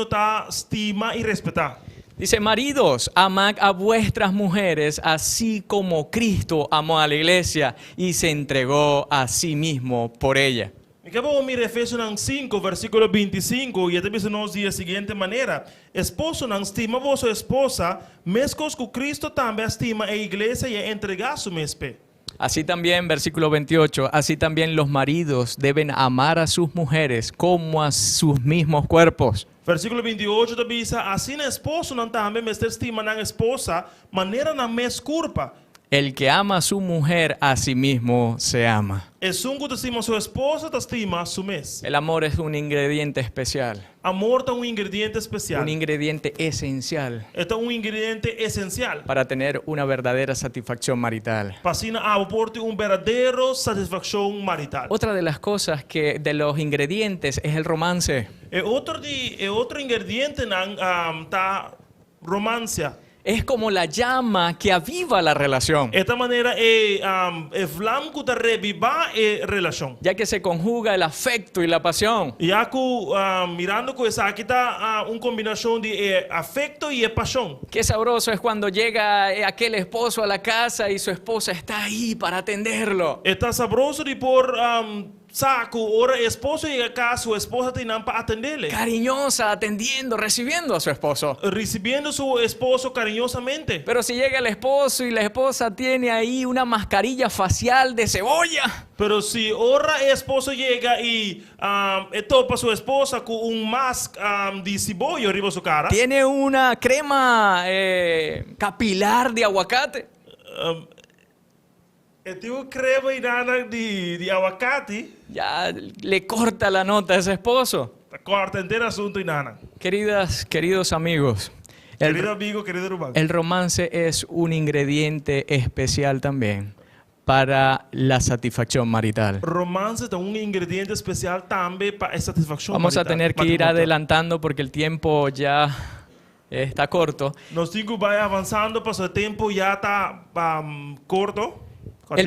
Speaker 9: está estima y respetar.
Speaker 8: Dice, maridos, amad a vuestras mujeres así como Cristo amó a la iglesia y se entregó a sí mismo por ella.
Speaker 9: Que vamos a mirar Efesios 5, versículo 25, y este dice nos de la siguiente manera: esposo não estima vossa esposa, mescos que Cristo también estima a iglesia y entrega su mespe.
Speaker 8: Así también, versículo 28, así también los maridos deben amar a sus mujeres como a sus mismos cuerpos.
Speaker 9: Versículo 28 te dice, así el esposo não também estima a esposa, manera na mes culpa.
Speaker 8: El que ama a su mujer a sí mismo se ama.
Speaker 9: Es un que te estima a su esposa, te estima a su mes.
Speaker 8: El amor es un ingrediente especial.
Speaker 9: Amor es un ingrediente especial.
Speaker 8: Un ingrediente esencial.
Speaker 9: Este es un ingrediente esencial
Speaker 8: para tener una verdadera satisfacción marital.
Speaker 9: Para aportar un verdadero satisfacción marital.
Speaker 8: Otra de las cosas de los ingredientes es el romance.
Speaker 9: Otro ingrediente está romancia.
Speaker 8: Es como la llama que aviva la relación.
Speaker 9: Esta manera es flam que reviva la relación.
Speaker 8: Ya que se conjuga el afecto y la pasión.
Speaker 9: Ya que mirando que aquí está una combinación de afecto y pasión.
Speaker 8: Qué sabroso es cuando llega aquel esposo a la casa y su esposa está ahí para atenderlo.
Speaker 9: Está sabroso de por saco, ahora el esposo llega acá, su esposa tiene para atenderle.
Speaker 8: Cariñosa, atendiendo, recibiendo a su esposo.
Speaker 9: Recibiendo a su esposo cariñosamente.
Speaker 8: Pero si llega el esposo y la esposa tiene ahí una mascarilla facial de cebolla.
Speaker 9: Pero si ahora el esposo llega y topa a su esposa con un mask de cebolla arriba de su cara.
Speaker 8: Tiene una crema capilar de aguacate.
Speaker 9: Tengo crema y nana de aguacate.
Speaker 8: Ya le corta la nota a ese esposo.
Speaker 9: Corta entero asunto y nana.
Speaker 8: Queridos amigos.
Speaker 9: Querido amigo, querido hermano.
Speaker 8: El romance es un ingrediente especial también para la satisfacción marital.
Speaker 9: Romance es un ingrediente especial también para la satisfacción
Speaker 8: Vamos
Speaker 9: marital.
Speaker 8: A tener que ir adelantando porque el tiempo ya está corto.
Speaker 9: Nos tengo que ir avanzando, pero el tiempo ya está corto.
Speaker 8: El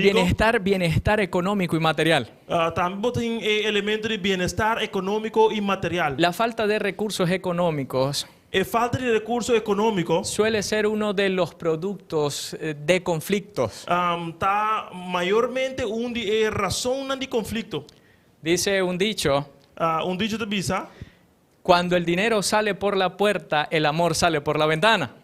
Speaker 8: bienestar económico y material.
Speaker 9: También tiene elementos de bienestar económico y material.
Speaker 8: La falta de recursos económicos
Speaker 9: falta de recursos económicos
Speaker 8: suele ser uno de los productos de conflictos.
Speaker 9: Está mayormente una razón de conflicto.
Speaker 8: Dice un dicho
Speaker 9: te visa.
Speaker 8: Cuando el dinero sale por la puerta, el amor sale por la ventana.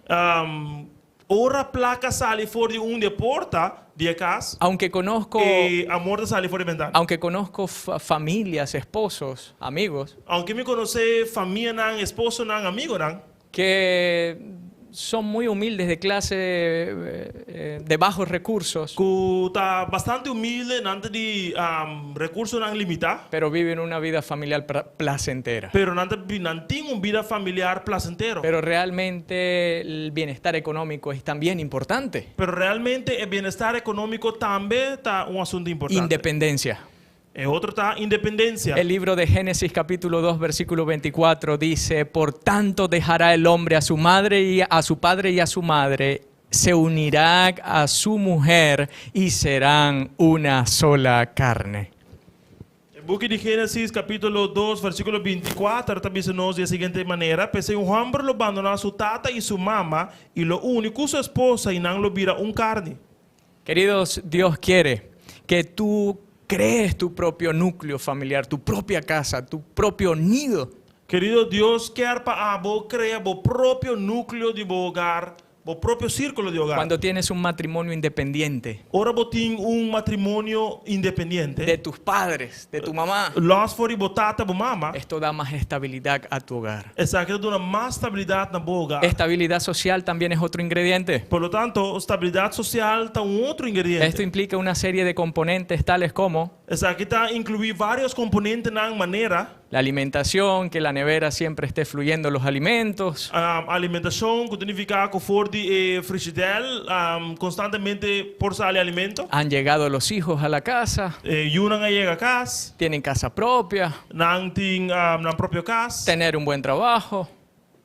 Speaker 9: ora placa sale fuori de porta de casa
Speaker 8: Aunque conozco,
Speaker 9: e a morte sale fuori ventana.
Speaker 8: aunque conozco familias, esposos, amigos,
Speaker 9: Aunque me conoce família nan, esposo nan, amigo nan,
Speaker 8: que son muy humildes de clase de bajos recursos,
Speaker 9: que tá bastante humilde nante de recursos nan limitados,
Speaker 8: pero viven una vida familiar placentera.
Speaker 9: pero nante tiene una vida familiar placentero.
Speaker 8: Pero realmente el bienestar económico es también importante.
Speaker 9: Pero realmente el bienestar económico también está un asunto importante.
Speaker 8: Independencia.
Speaker 9: Otro está independencia.
Speaker 8: El libro de Génesis capítulo 2 versículo 24 dice: por tanto dejará el hombre a su madre y a su padre y a su madre, se unirá a su mujer y serán una sola carne.
Speaker 9: El book de Génesis capítulo 2 versículo 24 también se nos de la siguiente manera: pese un hombre lo abandonó a su tata y su mamá y lo único su esposa y no lo vira un carne.
Speaker 8: Queridos, Dios quiere que tú crees tu propio núcleo familiar, tu propia casa, tu propio nido.
Speaker 9: Querido, Dios quiere para vos crear vos propio núcleo de vos hogar, vos propio círculo de hogar.
Speaker 8: Cuando tienes un matrimonio independiente
Speaker 9: Ahora vos tienes un matrimonio independiente.
Speaker 8: de tus padres, de tu mamá,
Speaker 9: Los for vos tata, vos mamá.
Speaker 8: esto da más estabilidad a tu hogar.
Speaker 9: Esa que da más estabilidad en vos hogar.
Speaker 8: Estabilidad social también es otro ingrediente.
Speaker 9: Por lo tanto, estabilidad social está un otro ingrediente.
Speaker 8: Esto implica una serie de componentes tales como
Speaker 9: Esa que está incluir varios componentes en manera.
Speaker 8: la alimentación, que la nevera siempre esté fluyendo los alimentos,
Speaker 9: Alimentación, que significa que for de frigidaire constantemente por sale alimento.
Speaker 8: han llegado los hijos a la casa,
Speaker 9: Y uno llega a casa,
Speaker 8: tienen casa propia,
Speaker 9: nan tiene na propio casa.
Speaker 8: tener un buen trabajo.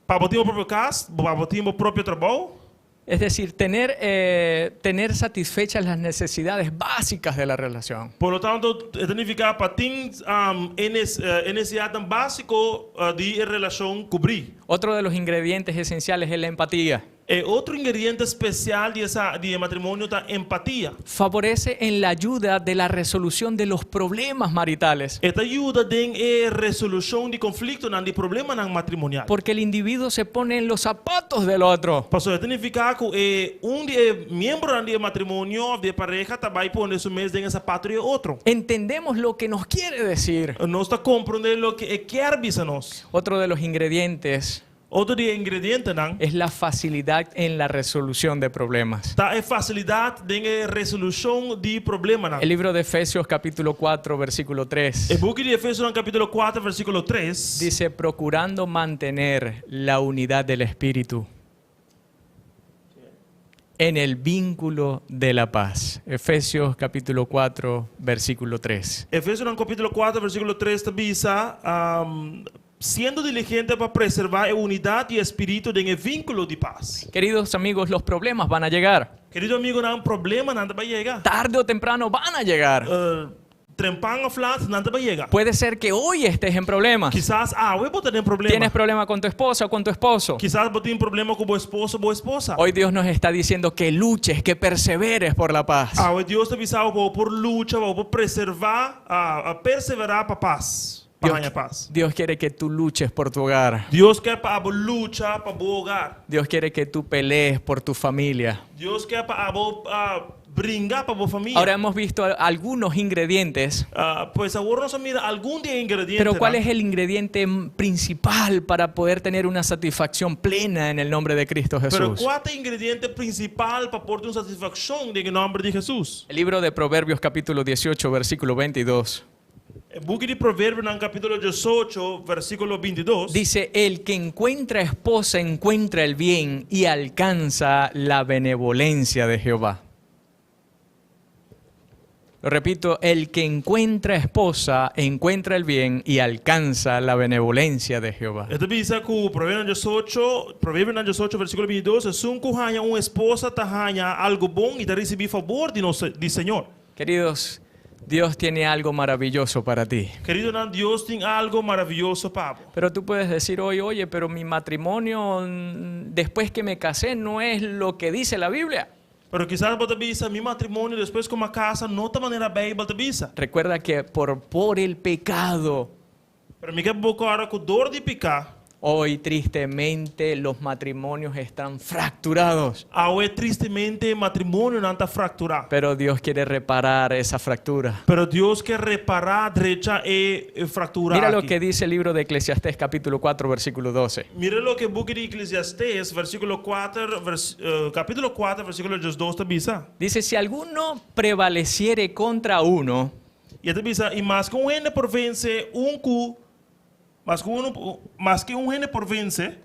Speaker 9: Para botar propio casa, para botar propio trabajo.
Speaker 8: Es decir, tener satisfechas las necesidades básicas de la relación.
Speaker 9: Por lo tanto, significa para tener necesidad tan básico de relación cubrir.
Speaker 8: Otro de los ingredientes esenciales es la empatía.
Speaker 9: Otro ingrediente especial de matrimonio es empatía.
Speaker 8: Favorece en la ayuda de la resolución de los problemas maritales.
Speaker 9: Esta ayuda en resolución de conflicto, de problemas matrimonial.
Speaker 8: Porque el individuo se pone en los zapatos del otro.
Speaker 9: Eso significa que un miembro del matrimonio, de pareja, también pone su mes en el zapato de otro.
Speaker 8: Entendemos lo que nos quiere decir.
Speaker 9: No está comprendiendo lo que quiere decirnos.
Speaker 8: Otro de los ingredientes
Speaker 9: Otro ingrediente
Speaker 8: es la facilidad en la resolución de problemas.
Speaker 9: está en facilidad de resolución de problemas.
Speaker 8: El libro de Efesios capítulo 4 versículo 3
Speaker 9: El book de Efesios en capítulo 4 versículo 3
Speaker 8: dice: procurando mantener la unidad del espíritu en el vínculo de la paz. Efesios capítulo 4 versículo 3.
Speaker 9: Efesios en capítulo 4 versículo 3 te dice siendo diligente para preservar la unidad y espíritu en el vínculo de paz.
Speaker 8: Queridos amigos, los problemas van a llegar.
Speaker 9: Querido amigo, no hay un problema, nada va a llegar.
Speaker 8: Tarde o temprano van a llegar.
Speaker 9: Trempan o flat, nada va a llegar.
Speaker 8: Puede ser que hoy estés en problemas.
Speaker 9: Quizás hoy vos tenés problemas.
Speaker 8: Tienes problema con tu esposa o con tu esposo.
Speaker 9: Quizás vos tienes problema con vos esposo o esposa.
Speaker 8: Hoy Dios nos está diciendo que luches, que perseveres por la paz.
Speaker 9: Hoy Dios te avisa por lucha, por preservar, perseverar para paz.
Speaker 8: Dios quiere que tú luches por tu hogar.
Speaker 9: Dios quiere para lucha para tu hogar.
Speaker 8: Dios quiere que tú pelees por tu familia.
Speaker 9: Dios quiere para brincar para tu familia.
Speaker 8: Ahora hemos visto algunos ingredientes.
Speaker 9: Pues ahora nos mira algún día ingrediente.
Speaker 8: Pero ¿cuál es el ingrediente principal para poder tener una satisfacción plena en el nombre de Cristo Jesús?
Speaker 9: Pero ¿cuál es el ingrediente principal para poder una satisfacción en el nombre de Jesús?
Speaker 8: El libro de Proverbios capítulo 18 versículo 22.
Speaker 9: El book de Proverbios en capítulo 18 versículo 22
Speaker 8: dice: el que encuentra esposa encuentra el bien y alcanza la benevolencia de Jehová. Lo repito, el que encuentra esposa encuentra el bien y alcanza la benevolencia de Jehová.
Speaker 9: Esto dice que Proverbios 18 versículo 22 es un cujaña una esposa tajaña algo bon y te recibir favor de Señor.
Speaker 8: Queridos, Dios tiene algo maravilloso para ti.
Speaker 9: Querido, Dios tiene algo maravilloso para vos.
Speaker 8: Pero tú puedes decir hoy: oye, pero mi matrimonio después que me casé no es lo que dice la Biblia.
Speaker 9: Pero quizás vos te dices, mi matrimonio después como casa no de manera bem, vos te dices.
Speaker 8: Recuerda que por el pecado
Speaker 9: Pero me queda poco ahora con dor de picar.
Speaker 8: Hoy tristemente los matrimonios están fracturados,
Speaker 9: Hoy tristemente matrimonio não está fracturado.
Speaker 8: pero Dios quiere reparar esa fractura.
Speaker 9: Pero Deus quer reparar a brecha e fracturar.
Speaker 8: Mira lo
Speaker 9: aqui.
Speaker 8: que dice el libro de Eclesiastés capítulo 4 versículo 12.
Speaker 9: Mira lo que o book de Eclesiastes, capítulo 4, versículo 12 te bisa.
Speaker 8: Dice, si alguno prevaleciere contra uno,
Speaker 9: E te bisa, e mais que gene por vence cu, mais que gene por vence,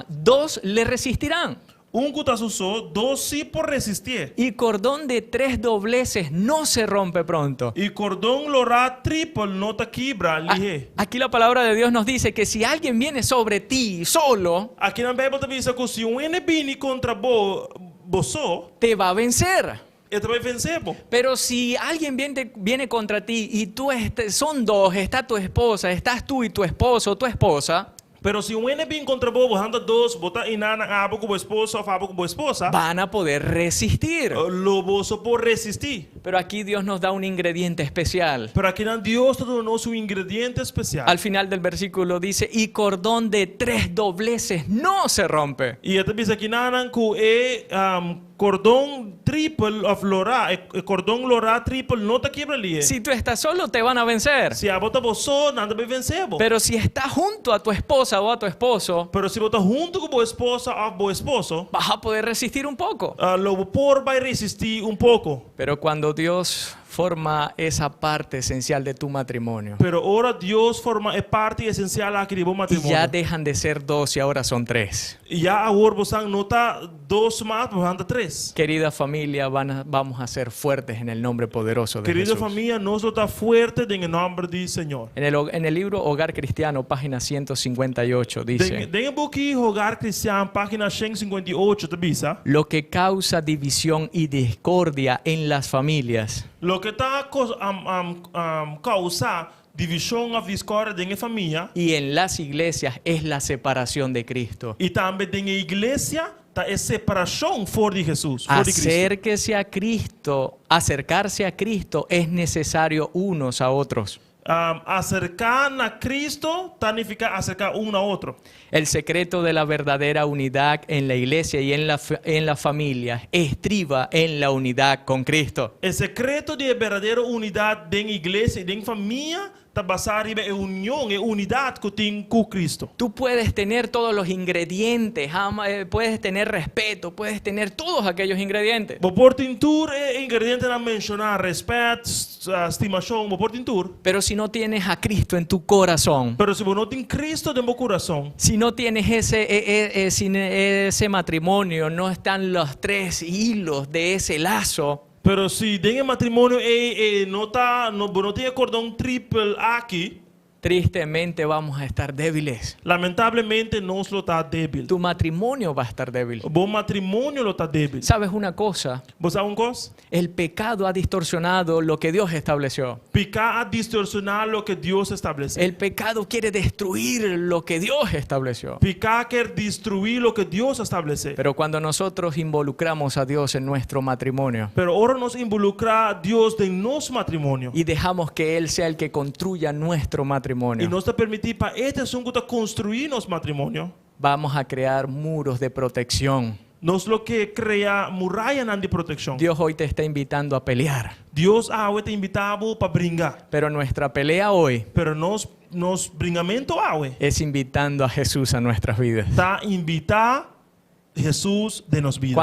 Speaker 8: dos le resistirán.
Speaker 9: cu tá susó, dos sí por resistir.
Speaker 8: Y cordón de 3 dobleces no se rompe pronto.
Speaker 9: E cordão lorá triple não tá quebra, lihe.
Speaker 8: Aquí la palabra de Dios nos dice que si alguien viene sobre ti solo,
Speaker 9: Aqui na Bíblia te bisa que se gene vini contra você,
Speaker 8: te va a vencer.
Speaker 9: ele vai vencer.
Speaker 8: Pero si alguien viene contra ti y tú son dos, está tu esposa, estás tú y tu esposo o tu esposa,
Speaker 9: Pero se gene vini contra você, anda dos, bota inana abo com esposa ou abo com esposa,
Speaker 8: van a poder resistir.
Speaker 9: lo você por resistir.
Speaker 8: Pero aquí Dios nos da un ingrediente especial.
Speaker 9: Pero aqui na Deus te deu su ingrediente especial.
Speaker 8: Al final del versículo dice, y cordón de 3 dobleces no se rompe.
Speaker 9: E até bisa aqui na cordão triple of lorá, cordão lorá triple não tá quebra ali.
Speaker 8: Si tú estás solo, te van a vencer.
Speaker 9: Se a bota você, nada vai vencer.
Speaker 8: Pero si estás junto a tu esposa o a tu esposo,
Speaker 9: Pero se bota junto com boa esposa ou bom esposo,
Speaker 8: vas a poder resistir un poco.
Speaker 9: lo por vai resistir pouco.
Speaker 8: Pero cuando Dios forma esa parte esencial de tu matrimonio
Speaker 9: Pero ora Deus forma parte essencial aqui de bom
Speaker 8: y
Speaker 9: matrimônio.
Speaker 8: ya dejan de ser 2 y ahora son 3.
Speaker 9: E já agora você não tá dos mais, mas anda três.
Speaker 8: Querida familia, vamos a ser fuertes en el nombre poderoso de
Speaker 9: Querida
Speaker 8: Jesús.
Speaker 9: família, nós está forte em nome do Senhor.
Speaker 8: En el libro Hogar Cristiano, página 158, dice:
Speaker 9: Tem um pouquinho Hogar Cristiano, página 158, te bisa.
Speaker 8: lo que causa división y discordia en las familias
Speaker 9: Lo que está causa divisão ou discórdia em família
Speaker 8: y en las iglesias es la separación de Cristo.
Speaker 9: e também em igreja tá é separação fora de Jesus, fora de Cristo.
Speaker 8: Acercarse a Cristo es necesario unos a otros.
Speaker 9: Acercar a Cristo significa acercar a outro.
Speaker 8: El secreto de la verdadera unidad en la iglesia y en la familia estriba en la unidad con Cristo.
Speaker 9: O secreto de verdadeira unidade em igreja e em família está basado em união e unidade que tem com Cristo.
Speaker 8: Tú puedes tener todos los ingredientes, puedes tener respeto, puedes tener todos aquellos ingredientes.
Speaker 9: Por tintur é ingrediente a mencionar, respeito, estimação, por tintur.
Speaker 8: Pero si no tienes a Cristo en tu corazón,
Speaker 9: Pero se você não tem Cristo dentro do coração,
Speaker 8: si no tienes ese matrimonio, no están los 3 hilos de ese lazo,
Speaker 9: pero se dentro do matrimônio não tem cordão triple aqui,
Speaker 8: tristemente vamos a estar débiles.
Speaker 9: lamentavelmente nós lo está débil.
Speaker 8: Tu matrimonio va a estar débil.
Speaker 9: O bom matrimônio lo está débil.
Speaker 8: ¿Sabes una cosa?
Speaker 9: Você sabe uma coisa?
Speaker 8: El pecado ha distorsionado lo que Dios estableció.
Speaker 9: Pecar a distorcionar lo que Deus estabeleceu.
Speaker 8: El pecado quiere destruir lo que Dios estableció.
Speaker 9: Pecar quer destruir lo que Deus estabeleceu.
Speaker 8: Pero cuando nosotros involucramos a Dios en nuestro matrimonio
Speaker 9: Pero ahora nos involucra a Deus em nosso matrimônio.
Speaker 8: y dejamos que Él sea el que construya nuestro
Speaker 9: E
Speaker 8: matrimonio,
Speaker 9: nós está permitir para este assunto construir nosso matrimônio.
Speaker 8: vamos a crear muros de protección.
Speaker 9: Nós lo que cria muralha de proteção.
Speaker 8: Dios hoy te está invitando a pelear,
Speaker 9: Deus hoje te invitava para brincar.
Speaker 8: pero nuestra pelea hoy
Speaker 9: Pero nos bringamento hoje
Speaker 8: es invitando a Jesús a nuestras vidas.
Speaker 9: está invitar Jesus de nos vida.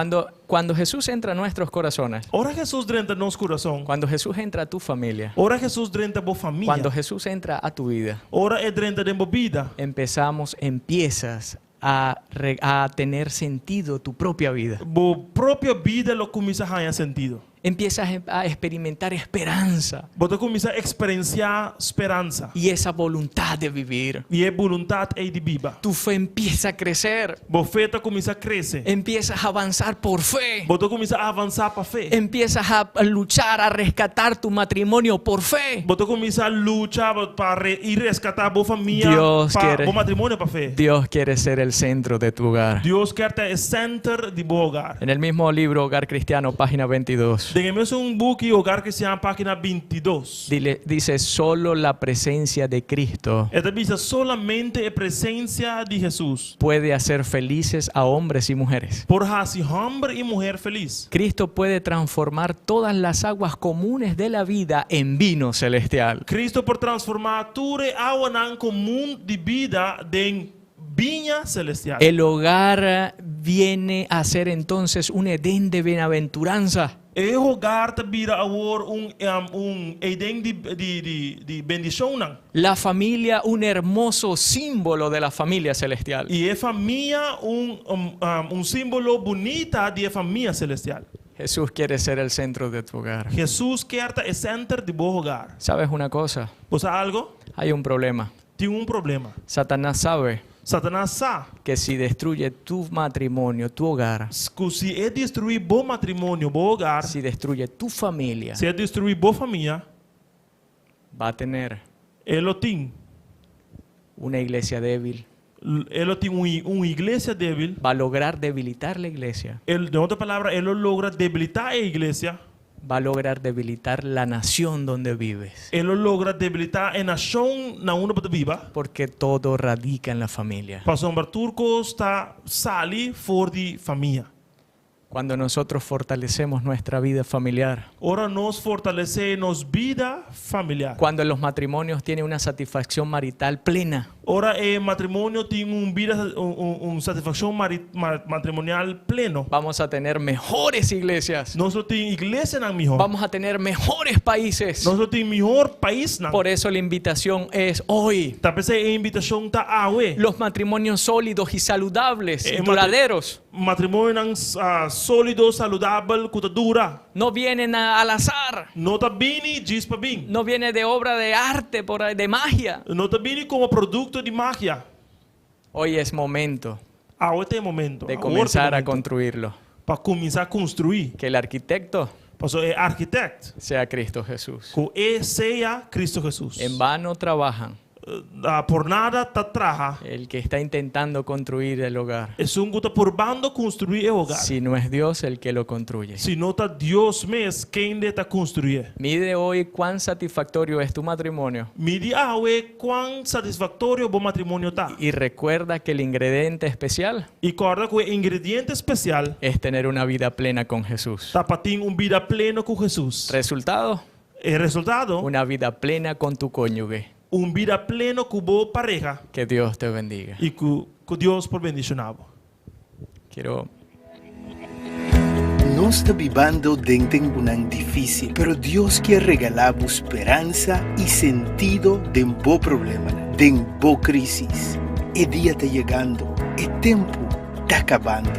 Speaker 8: Cuando Jesús entra a nuestros corazones,
Speaker 9: Ora Jesus dentro do nosso coração.
Speaker 8: cuando Jesús entra a tu familia,
Speaker 9: Ora Jesus dentro da família.
Speaker 8: cuando Jesús entra a tu vida,
Speaker 9: Ora é dentro da vida.
Speaker 8: empiezas a tener sentido tu propia vida.
Speaker 9: Bo própria vida lo começa a ganhar sentido.
Speaker 8: Empiezas a experimentar esperanza
Speaker 9: Você começa a experienciar esperança.
Speaker 8: y esa voluntad de vivir.
Speaker 9: E é vontade de viva.
Speaker 8: Tu fe empieza a crecer,
Speaker 9: Bo fé começa a crescer.
Speaker 8: empiezas a avanzar por fe,
Speaker 9: Você começa a avançar para fé.
Speaker 8: empiezas a luchar, a rescatar tu matrimonio por fe.
Speaker 9: Você começa a lutar para ir resgatar a família,
Speaker 8: Deus
Speaker 9: para
Speaker 8: quer-
Speaker 9: o matrimônio para fé.
Speaker 8: Dios quiere ser el centro de tu hogar.
Speaker 9: Deus quer ter o centro de bom hogar.
Speaker 8: En el mismo libro Hogar Cristiano, página 22,
Speaker 9: Tenemos un book y hogar que se llama página 22.
Speaker 8: Dice, solo la presencia de Cristo
Speaker 9: Esta dice solamente en presencia de Jesús.
Speaker 8: puede hacer felices a hombres y mujeres.
Speaker 9: Por así hombre y mujer feliz.
Speaker 8: Cristo puede transformar todas las aguas comunes de la vida en vino celestial.
Speaker 9: Cristo por transformar toda agua nan común de vida en viña celestial.
Speaker 8: El hogar viene a ser entonces un Edén de bienaventuranza.
Speaker 9: El hogar te vira ahora un Edén de bendición nan.
Speaker 8: La familia, un hermoso símbolo de la familia celestial.
Speaker 9: Y es familia un símbolo bonita de familia celestial.
Speaker 8: Jesús quiere ser el centro de tu hogar.
Speaker 9: Jesús quiere el centro de tu hogar.
Speaker 8: ¿Sabes una cosa?
Speaker 9: ¿Pues algo?
Speaker 8: Hay un problema.
Speaker 9: Tiene un problema.
Speaker 8: Satanás sabe
Speaker 9: Satanás sabe
Speaker 8: que si destruye tu matrimonio, tu hogar,
Speaker 9: que si es destruir tu matrimonio, tu hogar,
Speaker 8: si destruye tu familia,
Speaker 9: si es destruir tu familia,
Speaker 8: va a tener
Speaker 9: él tiene
Speaker 8: una iglesia débil.
Speaker 9: una iglesia débil.
Speaker 8: Va a lograr debilitar la iglesia.
Speaker 9: De otra palabra, él logra debilitar la iglesia.
Speaker 8: Va a lograr debilitar la nación donde vives.
Speaker 9: Él logra debilitar la nación na uno donde viva.
Speaker 8: Porque todo radica en la familia.
Speaker 9: Pastor Barturco está sali for de familia.
Speaker 8: Cuando nosotros fortalecemos nuestra vida familiar.
Speaker 9: Ahora nos fortalecemos vida familiar.
Speaker 8: Cuando los matrimonios tienen una satisfacción marital plena.
Speaker 9: Ahora el matrimonio tiene una satisfacción matrimonial pleno.
Speaker 8: Vamos a tener mejores iglesias.
Speaker 9: Nosotros tenemos iglesia en mejor.
Speaker 8: Vamos a tener mejores países.
Speaker 9: Nosotros tenemos mejor país.
Speaker 8: Por eso la invitación es hoy.
Speaker 9: La invitación está hoy.
Speaker 8: Los matrimonios sólidos y saludables y duraderos.
Speaker 9: Matrimonio sólido, saludable, que dura.
Speaker 8: No vienen al azar.
Speaker 9: No te viene just para bien.
Speaker 8: No viene de obra de arte, de magia.
Speaker 9: No te viene como producto de magia.
Speaker 8: Hoy es momento.
Speaker 9: Ahora es momento.
Speaker 8: De comenzar a construirlo.
Speaker 9: Para comenzar a construir.
Speaker 8: Que el arquitecto
Speaker 9: el arquitecto
Speaker 8: sea Cristo Jesús.
Speaker 9: Que sea Cristo Jesús.
Speaker 8: En vano trabajan.
Speaker 9: Por nada te trabaja.
Speaker 8: El que está intentando construir el hogar.
Speaker 9: Es un gusto por bando construir el hogar.
Speaker 8: Si no es Dios el que lo construye.
Speaker 9: Si no está Dios mes quien te construye.
Speaker 8: Mide hoy cuán satisfactorio es tu matrimonio.
Speaker 9: Mide hoy cuán satisfactorio tu matrimonio está.
Speaker 8: Y recuerda que el ingrediente especial.
Speaker 9: Y recuerda que el ingrediente especial
Speaker 8: es tener una vida plena con Jesús.
Speaker 9: Tapatín una vida plena con Jesús.
Speaker 8: Resultado.
Speaker 9: El resultado.
Speaker 8: Una vida plena con tu cónyuge.
Speaker 9: Un vida pleno con tu pareja.
Speaker 8: Que Dios te bendiga.
Speaker 9: Y que Dios por bendicionado.
Speaker 8: Quiero.
Speaker 5: No está vivendo dentro de un difícil, pero Dios quiere regalar esperanza y sentido de un problema, de una crisis. El día está llegando, el tiempo está acabando.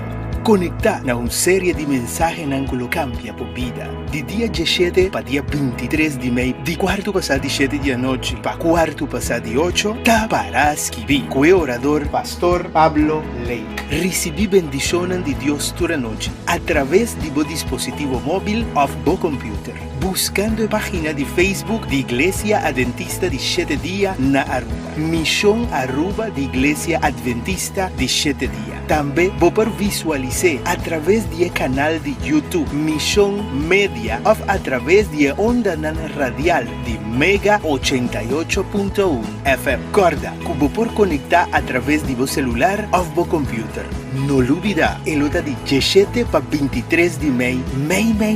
Speaker 5: Conectar a una serie de mensajes en ángulo cambia por vida. De día 17 para día 23 de mayo, de cuarto pasado de 7 de noche para cuarto pasado de 8, ta para escribir. Cue orador Pastor Pablo Lake. Recibí bendiciones de Dios toda noche a través de tu dispositivo móvil o tu computer. Buscando la página de Facebook de Iglesia Adventista de 7 días na Aruba. Misión Aruba de Iglesia Adventista de 7 días. También vos visualizar a través del canal de YouTube Misión Media o a través de onda radial de Mega 88.1 FM. Corda, cubo por conectar a través de tu celular o tu computer. No olvida, el hora de 17 para 23 de mayo,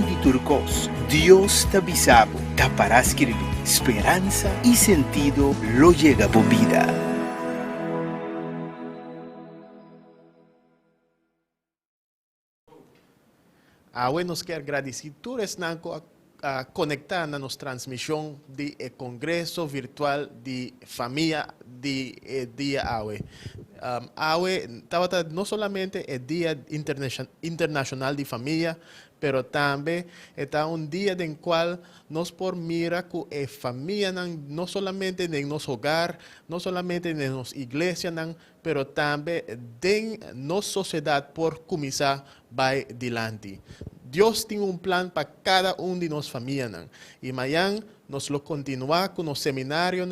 Speaker 5: de Turcos. Dios te avisaba, te para escribir. Esperanza y sentido lo llega por vida.
Speaker 1: Ahora nos quer agradecer todos a conectar na nossa transmissão de Congresso Virtual de Família de dia hoje. Hoje não somente é Dia Internacional de Família, pero também é dia em qual nós por mirar que a família não somente em nosso hogar, não somente em nossa igreja, pero também em nossa sociedade por começar vai adiante. Deus tem plan para cada de nossas famílias. E amanhã nós lo continuar com o seminário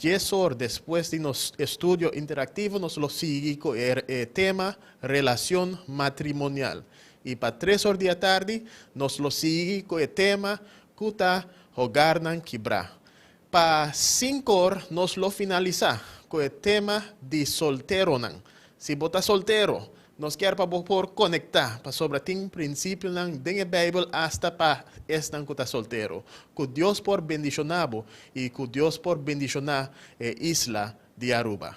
Speaker 1: 10 horas depois de nosso estudo interativo, nós lo seguimos com o tema relação matrimonial. E para 3 horas da tarde, nós lo sigue com o tema Kuta Hogarnan Kibra. Para 5 horas, nós lo finaliza com o tema de solteiro. Se você solteiro, nós queremos por conectar para sobre tem princípio da Bíblia hasta para estar que está solteiro. Que Deus por bendicionar e que Deus por bendicionar a isla de Aruba.